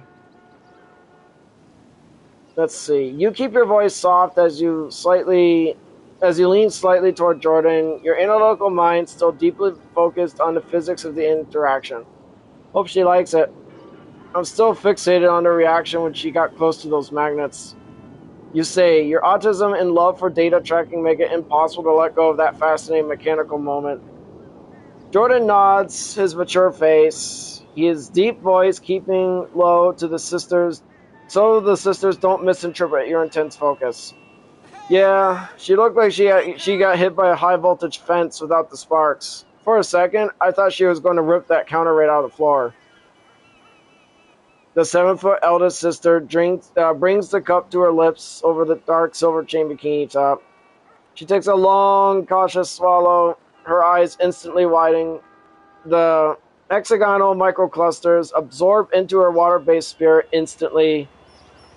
Let's see. You keep your voice soft as you lean slightly toward Jordan, your analytical mind still deeply focused on the physics of the interaction. Hope she likes it. I'm still fixated on her reaction when she got close to those magnets. You say, your autism and love for data tracking make it impossible to let go of that fascinating mechanical moment. Jordan nods, his mature face, his deep voice keeping low to the sisters, so the sisters don't misinterpret your intense focus. Yeah, she looked like she got hit by a high-voltage fence without the sparks. For a second, I thought she was going to rip that counter right out of the floor. The 7-foot eldest sister brings the cup to her lips over the dark silver chain bikini top. She takes a long, cautious swallow, her eyes instantly widening. hexagonal microclusters absorb into her water-based spirit instantly.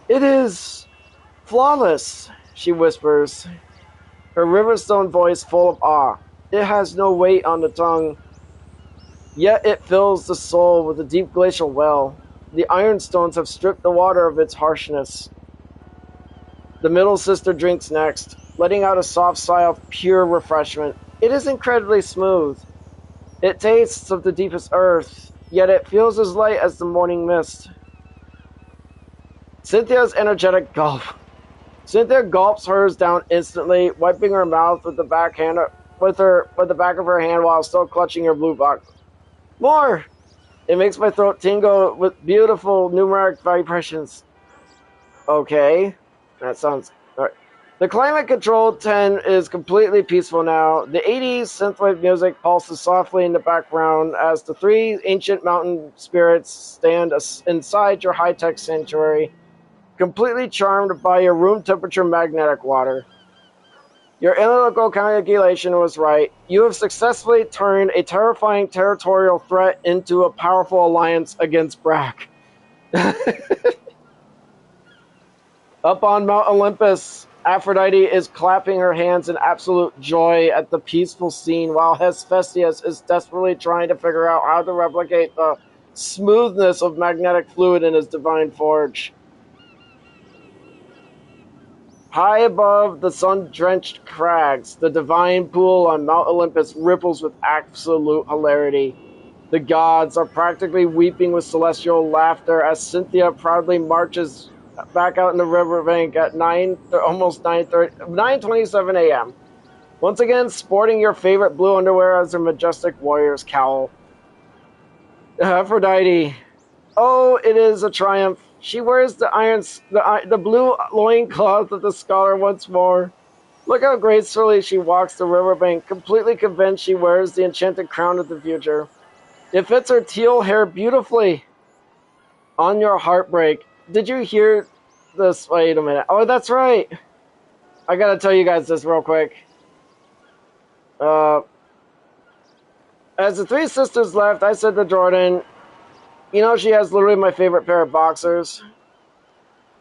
It is flawless, she whispers, her Riverstone voice full of awe. It has no weight on the tongue, yet it fills the soul with a deep glacial well. The Ironstones have stripped the water of its harshness. The middle sister drinks next, letting out a soft sigh of pure refreshment. It is incredibly smooth. It tastes of the deepest earth, yet it feels as light as the morning mist. Cynthia's energetic gulp. Cynthia gulps hers down instantly, wiping her mouth with the back of her hand while still clutching her blue box. More! It makes my throat tingle with beautiful numeric vibrations. Okay, that sounds... Right. The climate-controlled 10 is completely peaceful now. The 80s synthwave music pulses softly in the background as the three ancient mountain spirits stand inside your high-tech sanctuary, completely charmed by your room-temperature magnetic water. Your analytical calculation was right. You have successfully turned a terrifying territorial threat into a powerful alliance against Brack. Up on Mount Olympus, Aphrodite is clapping her hands in absolute joy at the peaceful scene, while Hephaestus is desperately trying to figure out how to replicate the smoothness of magnetic fluid in his divine forge. High above the sun-drenched crags, the divine pool on Mount Olympus ripples with absolute hilarity. The gods are practically weeping with celestial laughter as Cynthia proudly marches back out in the riverbank at 9:27 a.m. Once again, sporting your favorite blue underwear as her majestic warrior's cowl. Aphrodite. Oh, it is a triumph. She wears the blue loincloth of the scholar once more. Look how gracefully she walks the riverbank, completely convinced she wears the enchanted crown of the future. It fits her teal hair beautifully. On your heartbreak. Did you hear this? Wait a minute. Oh, that's right. I gotta tell you guys this real quick. As the three sisters left, I said to Jordan, you know, she has literally my favorite pair of boxers.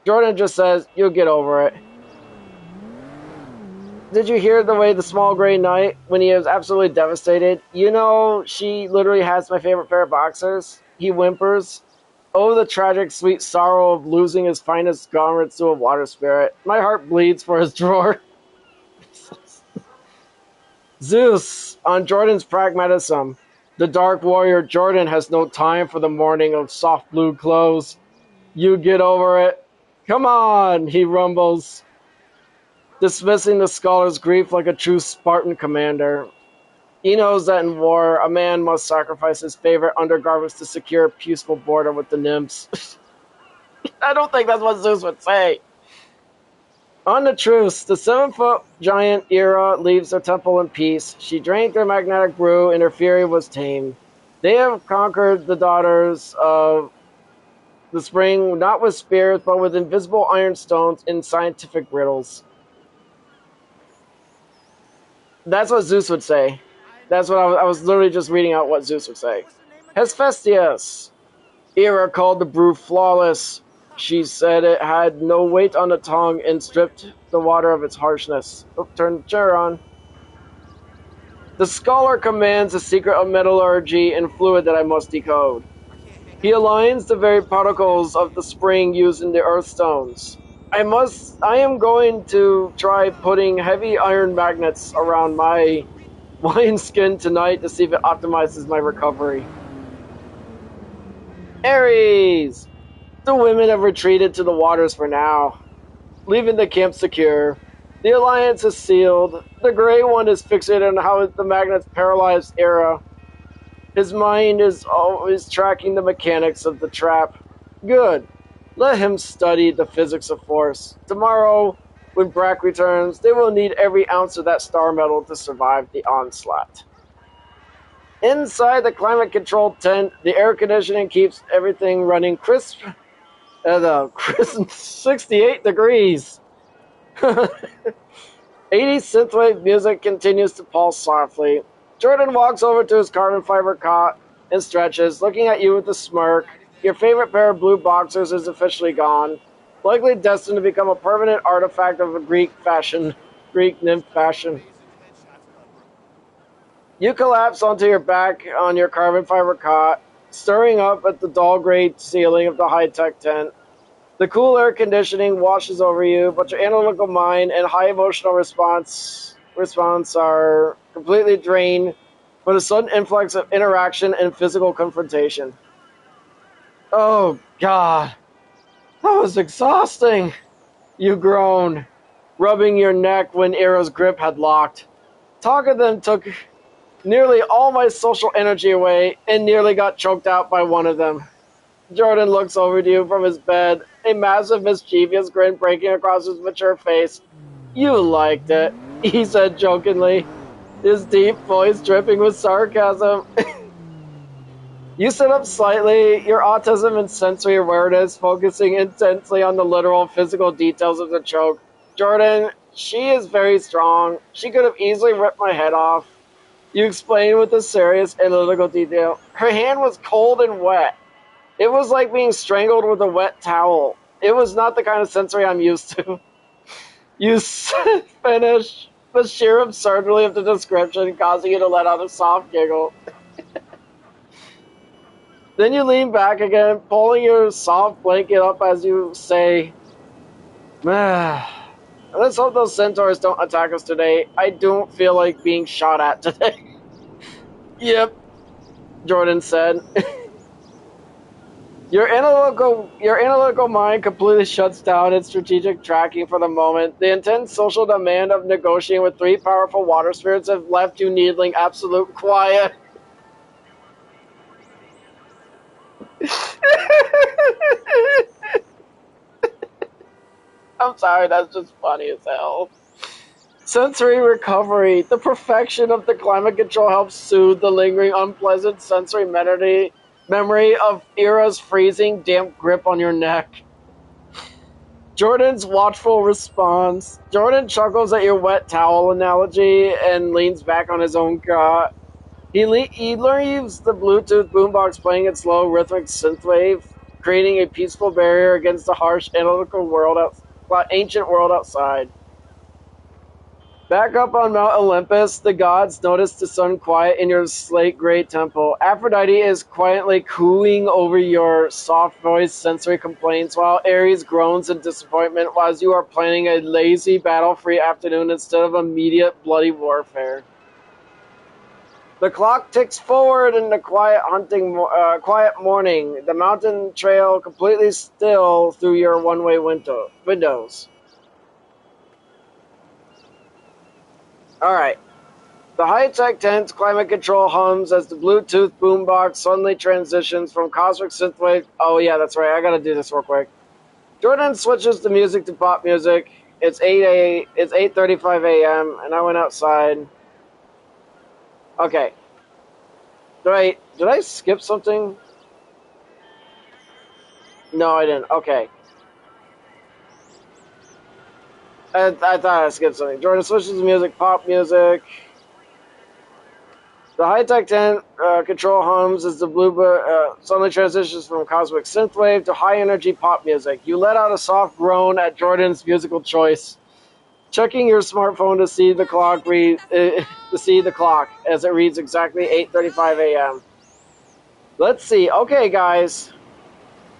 Jordan just says, you'll get over it. Did you hear the way the small gray knight, when he was absolutely devastated? You know, she literally has my favorite pair of boxers. He whimpers. Oh, the tragic, sweet sorrow of losing his finest garments to a water spirit. My heart bleeds for his drawer. Zeus, on Jordan's pragmatism. The dark warrior Jordan has no time for the morning of soft blue clothes. You get over it. Come on, he rumbles, dismissing the scholar's grief like a true Spartan commander. He knows that in war, a man must sacrifice his favorite undergarments to secure peaceful border with the nymphs. I don't think that's what Zeus would say. On the truce, the 7-foot giant Era leaves her temple in peace. She drank their magnetic brew, and her fury was tamed. They have conquered the daughters of the spring, not with spears, but with invisible iron stones in scientific riddles. That's what Zeus would say. That's what I was literally just reading out what Zeus would say. Hephaestus. Era called the brew flawless. She said it had no weight on the tongue and stripped the water of its harshness. Oh, turn the chair on. The scholar commands a secret of metallurgy and fluid that I must decode. He aligns the very particles of the spring using the earth stones. I am going to try putting heavy iron magnets around my wineskin tonight to see if it optimizes my recovery. Ares! The women have retreated to the waters for now, leaving the camp secure. The alliance is sealed. The Grey One is fixated on how the magnets paralyzed Era. His mind is always tracking the mechanics of the trap. Good. Let him study the physics of force. Tomorrow, when Brack returns, they will need every ounce of that star metal to survive the onslaught. Inside the climate-controlled tent, the air conditioning keeps everything running crisp at a crisp 68 degrees. 80s synthwave music continues to pulse softly. Jordan walks over to his carbon fiber cot, and stretches, looking at you with a smirk. Your favorite pair of blue boxers is officially gone, likely destined to become a permanent artifact of a Greek nymph fashion. You collapse onto your back on your carbon fiber cot, stirring up at the dull gray ceiling of the high-tech tent. The cool air conditioning washes over you, but your analytical mind and high emotional response are completely drained by a sudden influx of interaction and physical confrontation. Oh, God. That was exhausting. You groaned, rubbing your neck when Ira's grip had locked. Talk of them took nearly all my social energy away and nearly got choked out by one of them. Jordan looks over to you from his bed, a massive mischievous grin breaking across his mature face. You liked it, he said jokingly, his deep voice dripping with sarcasm. You sit up slightly, your autism and sensory awareness focusing intensely on the literal physical details of the choke. Jordan, she is very strong. She could have easily ripped my head off. You explain with a serious analytical detail. Her hand was cold and wet. It was like being strangled with a wet towel. It was not the kind of sensory I'm used to. You finish the sheer absurdity of the description, causing you to let out a soft giggle. Then you lean back again, pulling your soft blanket up as you say, let's hope those centaurs don't attack us today. I don't feel like being shot at today. Yep, Jordan said. Your analytical mind completely shuts down its strategic tracking for the moment. The intense social demand of negotiating with three powerful water spirits have left you needling absolute quiet. I'm sorry, that's just funny as hell. Sensory recovery. The perfection of the climate control helps soothe the lingering unpleasant sensory memory of Ira's freezing, damp grip on your neck. Jordan's watchful response. Jordan chuckles at your wet towel analogy and leans back on his own cot. He leaves the Bluetooth boombox playing its low rhythmic synthwave, creating a peaceful barrier against the harsh analytical ancient world outside. Back up on Mount Olympus, the gods notice the sun quiet in your slate-gray temple. Aphrodite is quietly cooing over your soft-voiced sensory complaints, while Ares groans in disappointment as you are planning a lazy, battle-free afternoon instead of immediate, bloody warfare. The clock ticks forward in the quiet morning, the mountain trail completely still through your one-way windows. Alright. The high-tech tent's climate control hums as the Bluetooth boombox suddenly transitions from cosmic synthwave. Oh yeah, that's right. I gotta do this real quick. Jordan switches the music to pop music. It's 8:35 a.m. and I went outside. Okay. Did I skip something? No, I didn't. Okay. I thought I skipped something. Jordan switches the music, pop music. The high-tech tent control hums as the Bluebird suddenly transitions from cosmic synthwave to high-energy pop music. You let out a soft groan at Jordan's musical choice, checking your smartphone to see the clock as it reads exactly 8:35 a.m. Let's see. Okay, guys.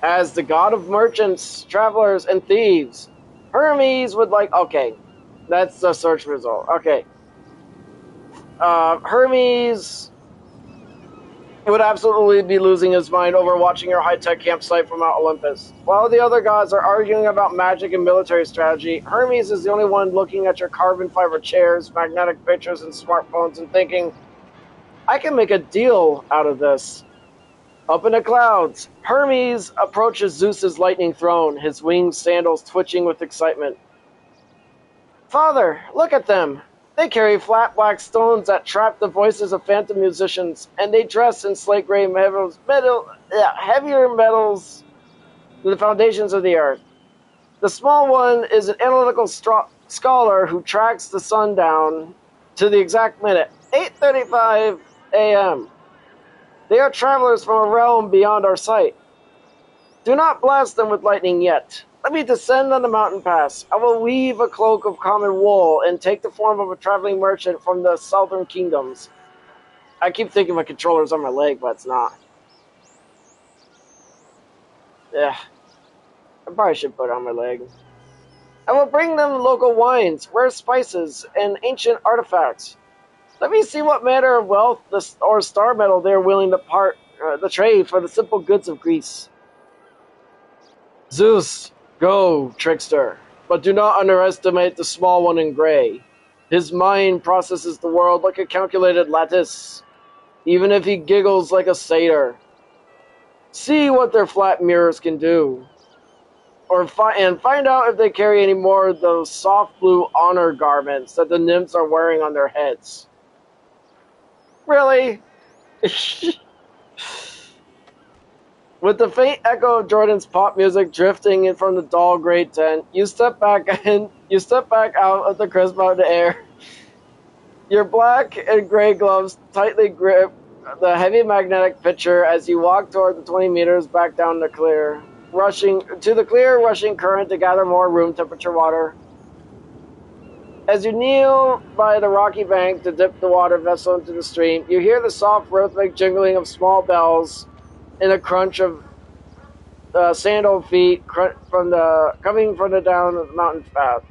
As the god of merchants, travelers, and thieves, Hermes would like. Okay, that's the search result. Okay. Hermes would absolutely be losing his mind over watching your high-tech campsite from Mount Olympus. While the other gods are arguing about magic and military strategy, Hermes is the only one looking at your carbon fiber chairs, magnetic pictures, and smartphones and thinking, I can make a deal out of this. Up in the clouds, Hermes approaches Zeus's lightning throne, his winged sandals twitching with excitement. Father, look at them. They carry flat black stones that trap the voices of phantom musicians, and they dress in slate gray heavier metals than the foundations of the earth. The small one is an analytical scholar who tracks the sun down to the exact minute, 8:35 a.m. They are travelers from a realm beyond our sight. Do not blast them with lightning yet. Let me descend on the mountain pass. I will weave a cloak of common wool and take the form of a traveling merchant from the southern kingdoms. I keep thinking my controller's on my leg, but it's not. Yeah, I probably should put it on my leg. I will bring them local wines, rare spices, and ancient artifacts. Let me see what manner of wealth or star metal they are willing to trade for the simple goods of Greece. Zeus, go, trickster, but do not underestimate the small one in gray. His mind processes the world like a calculated lattice, even if he giggles like a satyr. See what their flat mirrors can do. And find out if they carry any more of those soft blue honor garments that the nymphs are wearing on their heads. Really? With the faint echo of Jordan's pop music drifting in from the dull gray tent, you step back out of the crisp mountain air. Your black and gray gloves tightly grip the heavy magnetic pitcher as you walk toward the 20 meters back down the rushing current to gather more room temperature water. As you kneel by the rocky bank to dip the water vessel into the stream, you hear the soft rhythmic jingling of small bells and a crunch of sandal feet coming from the down the mountain path.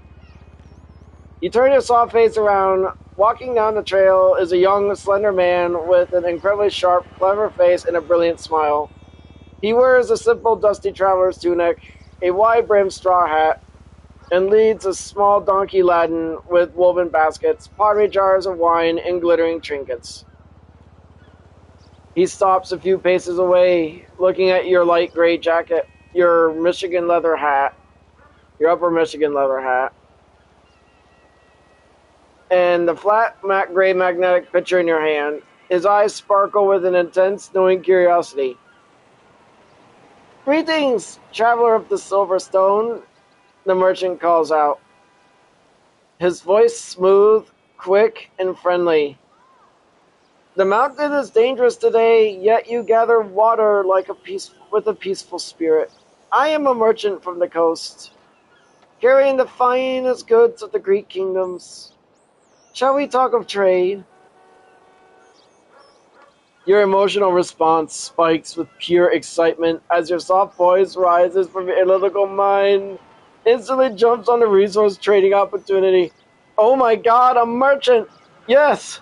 You turn your soft face around. Walking down the trail is a young, slender man with an incredibly sharp, clever face and a brilliant smile. He wears a simple, dusty traveler's tunic, a wide-brimmed straw hat, and leads a small donkey laden with woven baskets, pottery jars of wine, and glittering trinkets. He stops a few paces away, looking at your light gray jacket, your upper Michigan leather hat, and the flat matte gray magnetic pitcher in your hand. His eyes sparkle with an intense, knowing curiosity. Greetings, traveler of the Silver Stone, the merchant calls out. His voice smooth, quick, and friendly. The mountain is dangerous today, yet you gather water with a peaceful spirit. I am a merchant from the coast, carrying the finest goods of the Greek kingdoms. Shall we talk of trade? Your emotional response spikes with pure excitement as your soft voice rises from your analytical mind, instantly jumps on the resource trading opportunity. Oh my god, a merchant! Yes!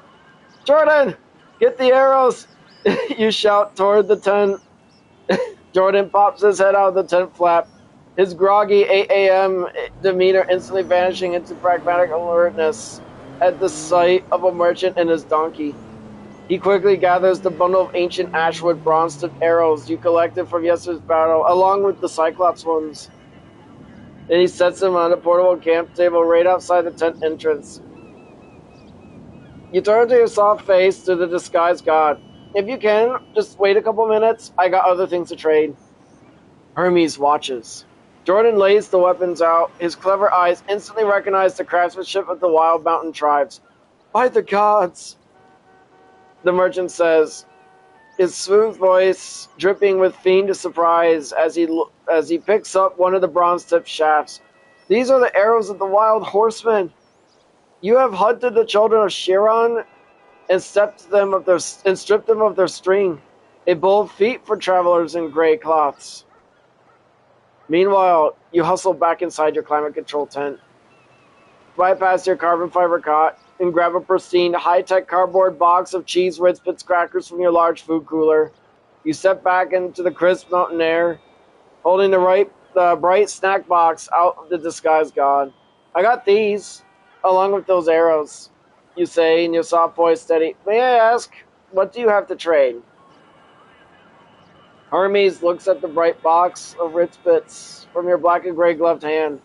Jordan, get the arrows! You shout toward the tent. Jordan pops his head out of the tent flap, his groggy 8 a.m. demeanor instantly vanishing into pragmatic alertness at the sight of a merchant and his donkey. He quickly gathers the bundle of ancient ashwood bronze-tipped arrows you collected from yesterday's battle, along with the Cyclops ones. Then he sets them on a portable camp table right outside the tent entrance. You turn to your soft face to the disguised god. If you can, just wait a couple minutes. I got other things to trade. Hermes watches. Jordan lays the weapons out. His clever eyes instantly recognize the craftsmanship of the wild mountain tribes. By the gods! The merchant says, his smooth voice dripping with fiendish surprise as he picks up one of the bronze-tipped shafts. These are the arrows of the wild horsemen. You have hunted the children of Chiron and stripped them of their string, a bold feat for travelers in gray cloths. Meanwhile, you hustle back inside your climate control tent, bypass your carbon fiber cot, and grab a pristine, high-tech cardboard box of cheese, Ritz Bits crackers from your large food cooler. You step back into the crisp mountain air, holding the bright snack box out of the disguised god. I got these, along with those arrows, you say in your soft voice steady. May I ask, what do you have to trade? Hermes looks at the bright box of Ritz Bits from your black and gray gloved hand.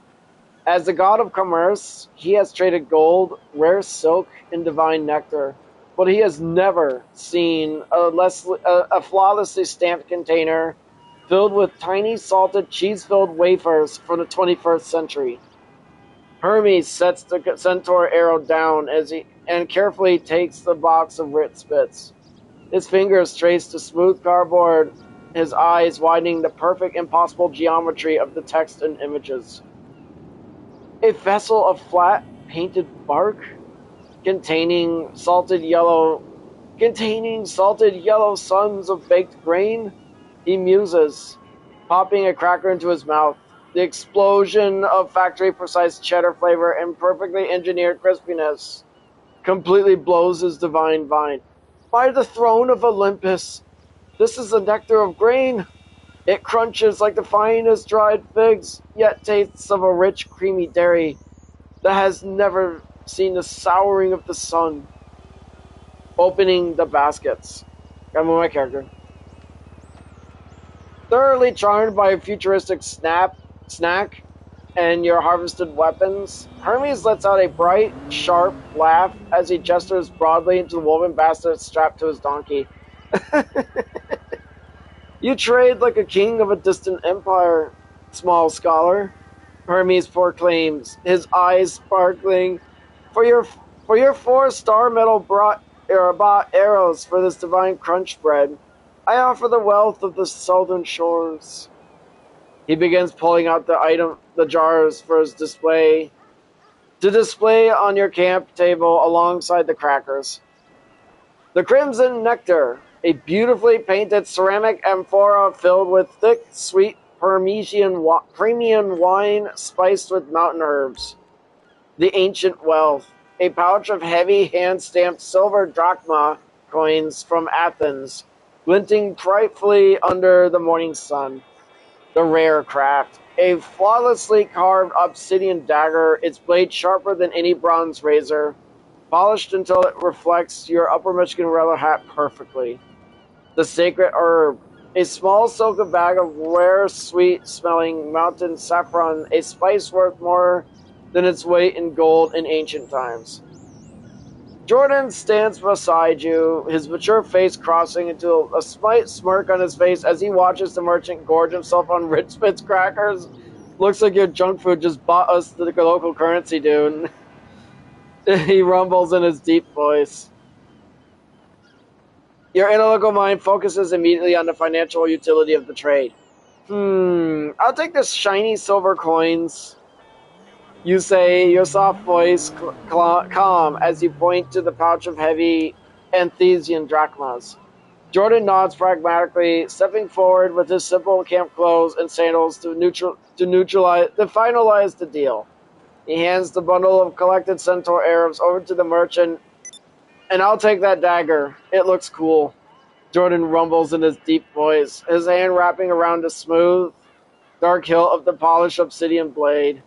As the god of commerce, he has traded gold, rare silk, and divine nectar, but he has never seen a flawlessly stamped container filled with tiny salted cheese-filled wafers from the 21st century. Hermes sets the centaur arrow down and carefully takes the box of Ritz Bits. His fingers trace the smooth cardboard, his eyes widening the perfect, impossible geometry of the text and images. A vessel of flat, painted bark containing salted yellow suns of baked grain? He muses, popping a cracker into his mouth. The explosion of factory-precise cheddar flavor and perfectly engineered crispiness completely blows his divine mind. By the throne of Olympus, this is the nectar of grain. It crunches like the finest dried figs, yet tastes of a rich, creamy dairy that has never seen the souring of the sun. Opening the baskets. Gotta move my character. Thoroughly charmed by a futuristic snack and your harvested weapons, Hermes lets out a bright, sharp laugh as he gestures broadly into the woven basket strapped to his donkey. You trade like a king of a distant empire, small scholar, Hermes proclaims, his eyes sparkling. For your 4-star medal bought arrows for this divine crunch bread, I offer the wealth of the southern shores. He begins pulling out the jars for his display, to display on your camp table alongside the crackers. The Crimson Nectar, a beautifully painted ceramic amphora filled with thick, sweet Parmesan premium wine spiced with mountain herbs. The Ancient Wealth, a pouch of heavy hand-stamped silver drachma coins from Athens, glinting frightfully under the morning sun. The Rare Craft, a flawlessly carved obsidian dagger, its blade sharper than any bronze razor, polished until it reflects your Upper Michigan Railroad hat perfectly. The Sacred Herb, a small silken bag of rare, sweet-smelling mountain saffron, a spice worth more than its weight in gold in ancient times. Jordan stands beside you, his mature face crossing into a slight smirk on his face as he watches the merchant gorge himself on Ritz Spitz crackers. Looks like your junk food just bought us the local currency, dude. He rumbles in his deep voice. Your analytical mind focuses immediately on the financial utility of the trade. I'll take the shiny silver coins. You say, your soft voice calm as you point to the pouch of heavy Anthesian drachmas. Jordan nods pragmatically, stepping forward with his simple camp clothes and sandals to finalize the deal. He hands the bundle of collected centaur Arabs over to the merchant, and I'll take that dagger. It looks cool. Jordan rumbles in his deep voice, his hand wrapping around the smooth, dark hilt of the polished obsidian blade.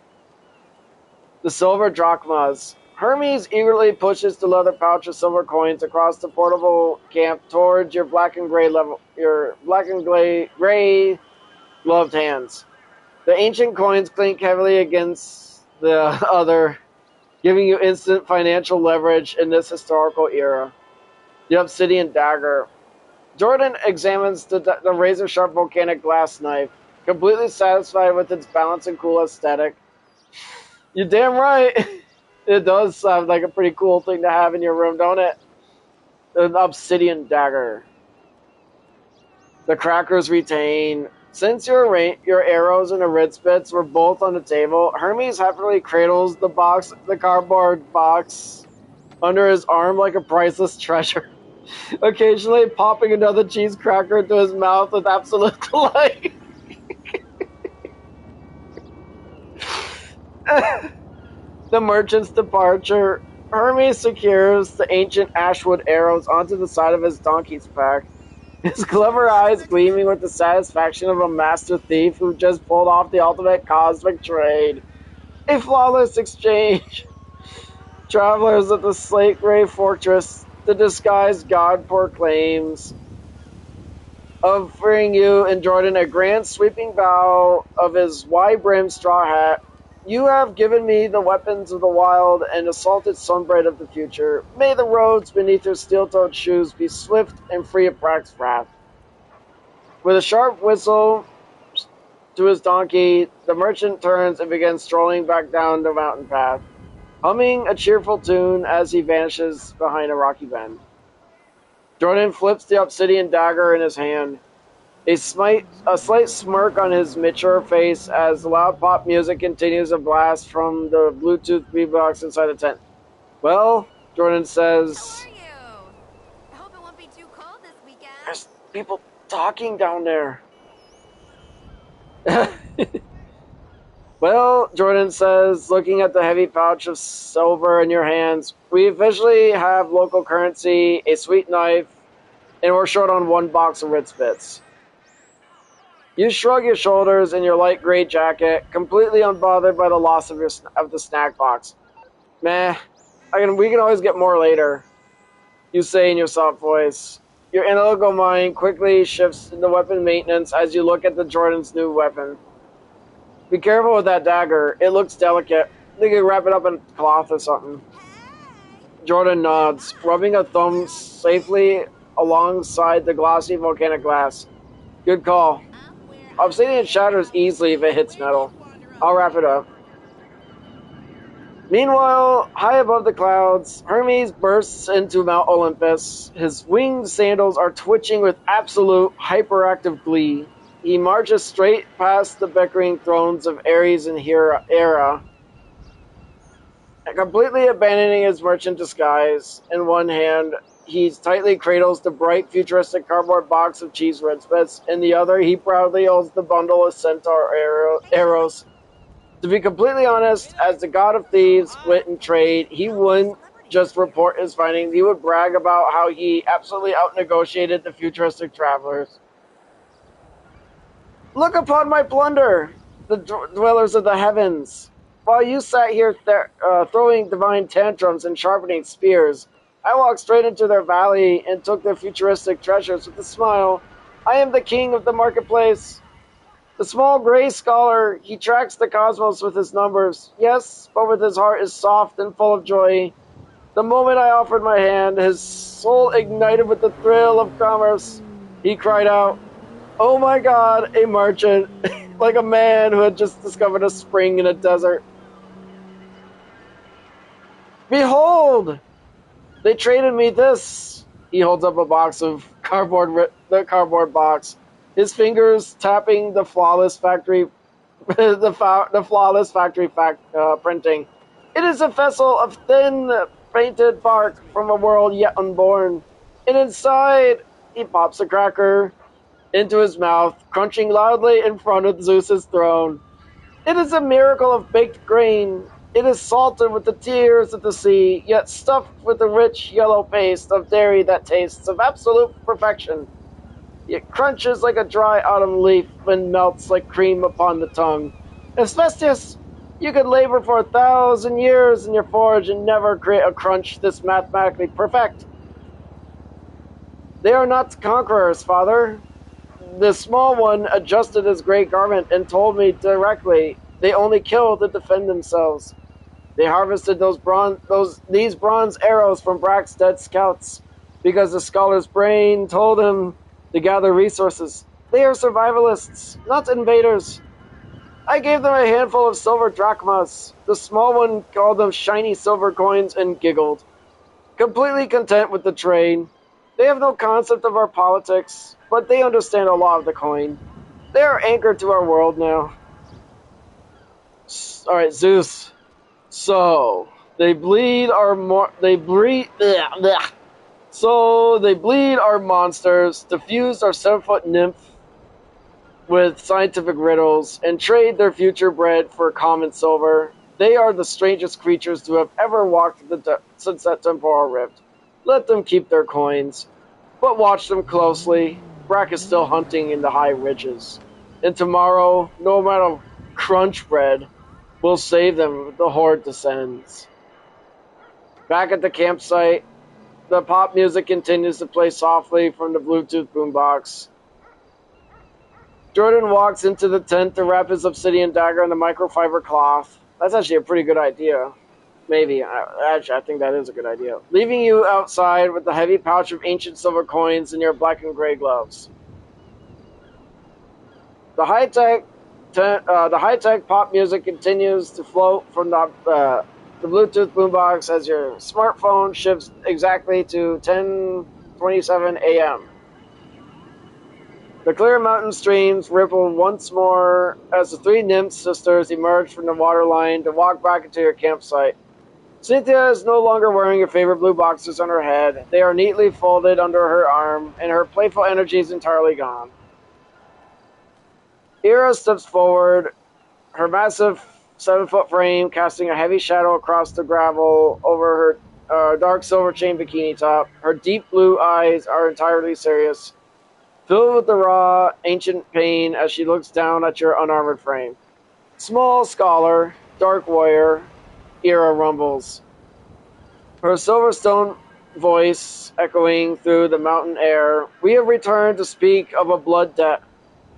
The silver drachmas. Hermes eagerly pushes the leather pouch of silver coins across the portable camp towards your black and gray gloved hands. The ancient coins clink heavily against the other, giving you instant financial leverage in this historical era. The obsidian dagger. Jordan examines the razor-sharp volcanic glass knife, completely satisfied with its balance and cool aesthetic. You're damn right. It does sound like a pretty cool thing to have in your room, don't it? An obsidian dagger. The crackers retain. Since your arrows and the red spits were both on the table, Hermes happily cradles the cardboard box under his arm like a priceless treasure, occasionally popping another cheese cracker into his mouth with absolute delight. The merchant's departure. Hermes secures the ancient ashwood arrows onto the side of his donkey's back, his clever eyes gleaming with the satisfaction of a master thief who just pulled off the ultimate cosmic trade. A flawless exchange. Travelers of the slate gray fortress, the disguised god proclaims, offering you and Jordan a grand sweeping bow of his wide-brimmed straw hat. You have given me the weapons of the wild and the salted sunbread of the future. May the roads beneath your steel-toed shoes be swift and free of Brack's wrath. With a sharp whistle to his donkey, the merchant turns and begins strolling back down the mountain path, humming a cheerful tune as he vanishes behind a rocky bend. Jordan flips the obsidian dagger in his hand. A slight smirk on his mature face as the loud pop music continues to blast from the Bluetooth box inside the tent. Well, Jordan says, How are you? I hope it won't be too cold this weekend. there's people talking down there. Well, Jordan says, looking at the heavy pouch of silver in your hands, we officially have local currency, a sweet knife, and we're short on one box of Ritz Bits. You shrug your shoulders in your light gray jacket, completely unbothered by the loss of the snack box. Meh, we can always get more later, you say in your soft voice. Your analytical mind quickly shifts into weapon maintenance as you look at the Jordan's new weapon. Be careful with that dagger. It looks delicate. They could wrap it up in cloth or something. Jordan nods, rubbing a thumb safely alongside the glossy volcanic glass. Good call. Obsidian shatters easily if it hits metal. I'll wrap it up. Meanwhile, high above the clouds, Hermes bursts into Mount Olympus. His winged sandals are twitching with absolute hyperactive glee. He marches straight past the bickering thrones of Ares and Hera, completely abandoning his merchant disguise. In one hand, he tightly cradles the bright, futuristic cardboard box of cheese Ritz Bits. In the other, he proudly holds the bundle of centaur arrows. To be completely honest, as the god of thieves, wit, and trade, he wouldn't just report his findings. He would brag about how he absolutely outnegotiated the futuristic travelers. Look upon my plunder, the dwellers of the heavens. While you sat here throwing divine tantrums and sharpening spears, I walked straight into their valley and took their futuristic treasures with a smile. I am the king of the marketplace. The small gray scholar, he tracks the cosmos with his numbers. Yes, but with his heart is soft and full of joy. The moment I offered my hand, his soul ignited with the thrill of commerce. He cried out, "Oh my God, a merchant," like a man who had just discovered a spring in a desert. Behold! They traded me this. He holds up a box of the cardboard box. His fingers tapping the flawless factory, printing. It is a vessel of thin, painted bark from a world yet unborn. And inside, he pops a cracker into his mouth, crunching loudly in front of Zeus's throne. It is a miracle of baked grain. It is salted with the tears of the sea, yet stuffed with the rich yellow paste of dairy that tastes of absolute perfection. It crunches like a dry autumn leaf and melts like cream upon the tongue. Hephaestus, you could labor for 1,000 years in your forge and never create a crunch this mathematically perfect. They are not conquerors, father. The small one adjusted his great garment and told me directly they only kill to defend themselves. They harvested these bronze arrows from Brack's dead scouts because the scholar's brain told him to gather resources. They are survivalists, not invaders. I gave them a handful of silver drachmas. The small one called them shiny silver coins and giggled. Completely content with the trade. They have no concept of our politics, but they understand a lot of the coin. They are anchored to our world now. Alright, Zeus. So, they bleed our monsters, defuse our 7-foot nymph with scientific riddles, and trade their future bread for common silver. They are the strangest creatures to have ever walked the Sunset Temporal Rift. Let them keep their coins, but watch them closely. Brack is still hunting in the high ridges. And tomorrow, no amount of crunch bread will save them if the horde descends. Back at the campsite, the pop music continues to play softly from the Bluetooth boombox. Jordan walks into the tent to wrap his obsidian dagger in the microfiber cloth. That's actually a pretty good idea. Maybe. Actually, I think that is a good idea. Leaving you outside with the heavy pouch of ancient silver coins and your black and gray gloves. The high-tech pop music continues to float from the Bluetooth boombox as your smartphone shifts exactly to 10 8:27 a.m. The clear mountain streams rippled once more as the three nymph sisters emerged from the waterline to walk back into your campsite. Cynthia is no longer wearing her favorite blue boxers on her head. They are neatly folded under her arm, and her playful energy is entirely gone. Ira steps forward, her massive 7-foot frame casting a heavy shadow across the gravel over her dark silver chain bikini top. Her deep blue eyes are entirely serious, filled with the raw, ancient pain as she looks down at your unarmored frame. Small scholar, dark warrior, Ira rumbles, her Silverstone voice echoing through the mountain air. We have returned to speak of a blood debt.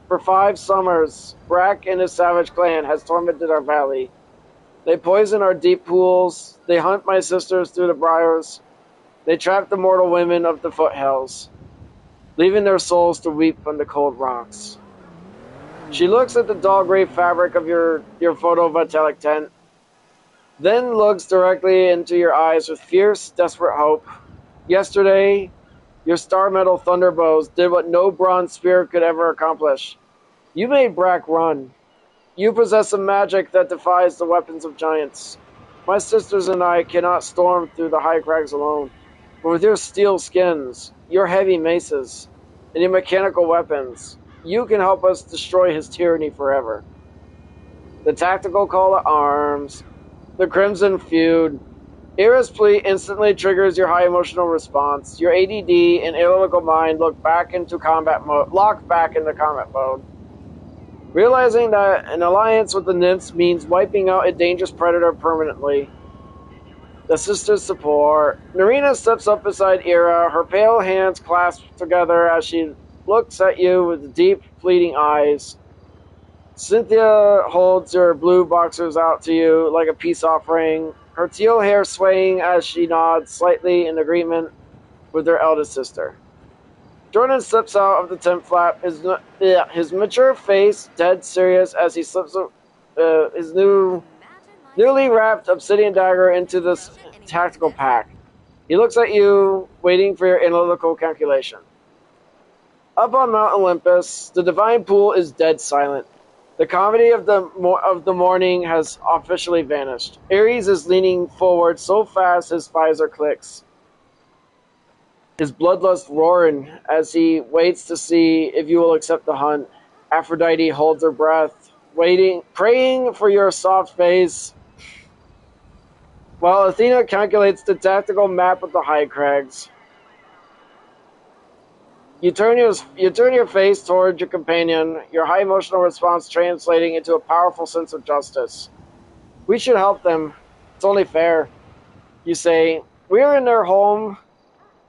For 5 summers, Brack and his savage clan has tormented our valley. They poison our deep pools. They hunt my sisters through the briars. They trap the mortal women of the foothills, leaving their souls to weep on the cold rocks. She looks at the dull gray fabric of your photovoltaic tent, then looks directly into your eyes with fierce, desperate hope. Yesterday, your star metal thunderbows did what no bronze spear could ever accomplish. You made Brack run. You possess a magic that defies the weapons of giants. My sisters and I cannot storm through the high crags alone, but with your steel skins, your heavy maces, and your mechanical weapons, you can help us destroy his tyranny forever. The tactical call to arms, the Crimson Feud. Ira's plea instantly triggers your high emotional response. Your ADD and analytical mind lock back into combat mode. Realizing that an alliance with the nymphs means wiping out a dangerous predator permanently. The sisters support. Narina steps up beside Ira, her pale hands clasped together as she looks at you with deep, fleeting eyes. Cynthia holds her blue boxers out to you like a peace offering, her teal hair swaying as she nods slightly in agreement with her eldest sister. Jordan steps out of the tent flap, his mature face dead serious as he slips his newly wrapped obsidian dagger into this tactical pack. He looks at you, waiting for your analytical calculation. Up on Mount Olympus, the divine pool is dead silent. The comedy of the morning has officially vanished. Ares is leaning forward so fast his visor clicks, his bloodlust roaring as he waits to see if you will accept the hunt. Aphrodite holds her breath, praying for your soft face, while Athena calculates the tactical map of the high crags. You turn your face toward your companion, your high emotional response translating into a powerful sense of justice. We should help them. It's only fair. You say, we are in their home,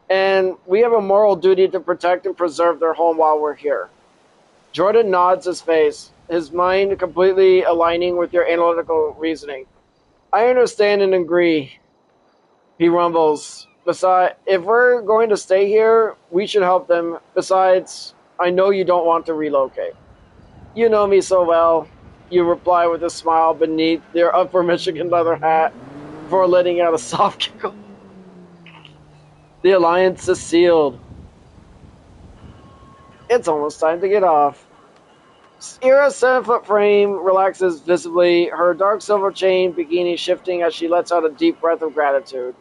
and we have a moral duty to protect and preserve their home while we're here. Jordan nods his face, his mind completely aligning with your analytical reasoning. I understand and agree, he rumbles. Besides, if we're going to stay here, we should help them. Besides, I know you don't want to relocate. You know me so well, you reply with a smile beneath your upper Michigan leather hat before letting out a soft giggle. The alliance is sealed. It's almost time to get off. Ira's 7-foot frame relaxes visibly, her dark silver chain bikini shifting as she lets out a deep breath of gratitude.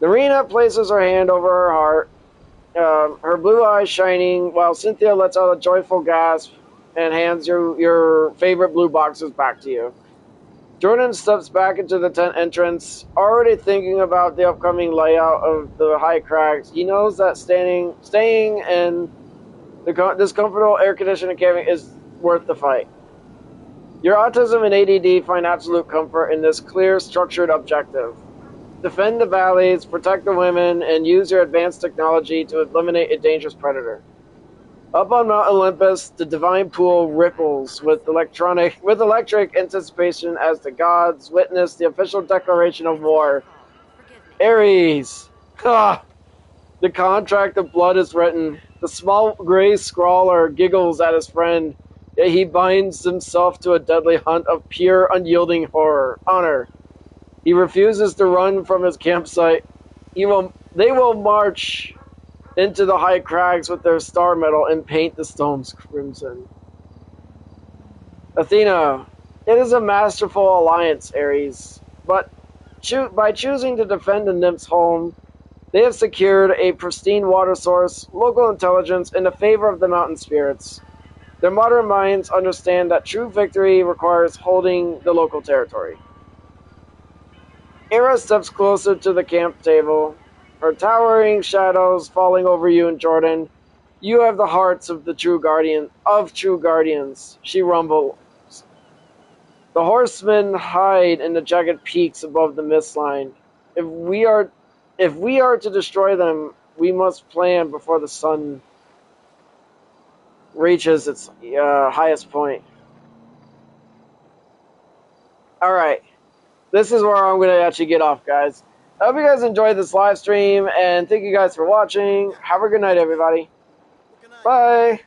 Narina places her hand over her heart, her blue eyes shining, while Cynthia lets out a joyful gasp and hands your favorite blue boxes back to you. Jordan steps back into the tent entrance, already thinking about the upcoming layout of the high crags. He knows that staying in this comfortable air-conditioned cabin is worth the fight. Your autism and ADD find absolute comfort in this clear, structured objective. Defend the valleys, protect the women, and use your advanced technology to eliminate a dangerous predator. Up on Mount Olympus, the divine pool ripples with electric anticipation as the gods witness the official declaration of war. Ares! Ha! The contract of blood is written. The small gray scrawler giggles at his friend, yet he binds himself to a deadly hunt of pure, unyielding honor. He refuses to run from his campsite. They will march into the high crags with their star metal and paint the stones crimson. Athena, it is a masterful alliance, Ares, but by choosing to defend the nymph's home, they have secured a pristine water source, local intelligence, and the favor of the mountain spirits. Their modern minds understand that true victory requires holding the local territory. Era steps closer to the camp table, her towering shadows falling over you and Jordan. You have the hearts of true guardians, she rumbles. The horsemen hide in the jagged peaks above the mist line. If we are to destroy them, we must plan before the sun reaches its highest point. Alright, this is where I'm going to actually get off, guys. I hope you guys enjoyed this live stream, and thank you guys for watching. Have a good night, everybody. Bye!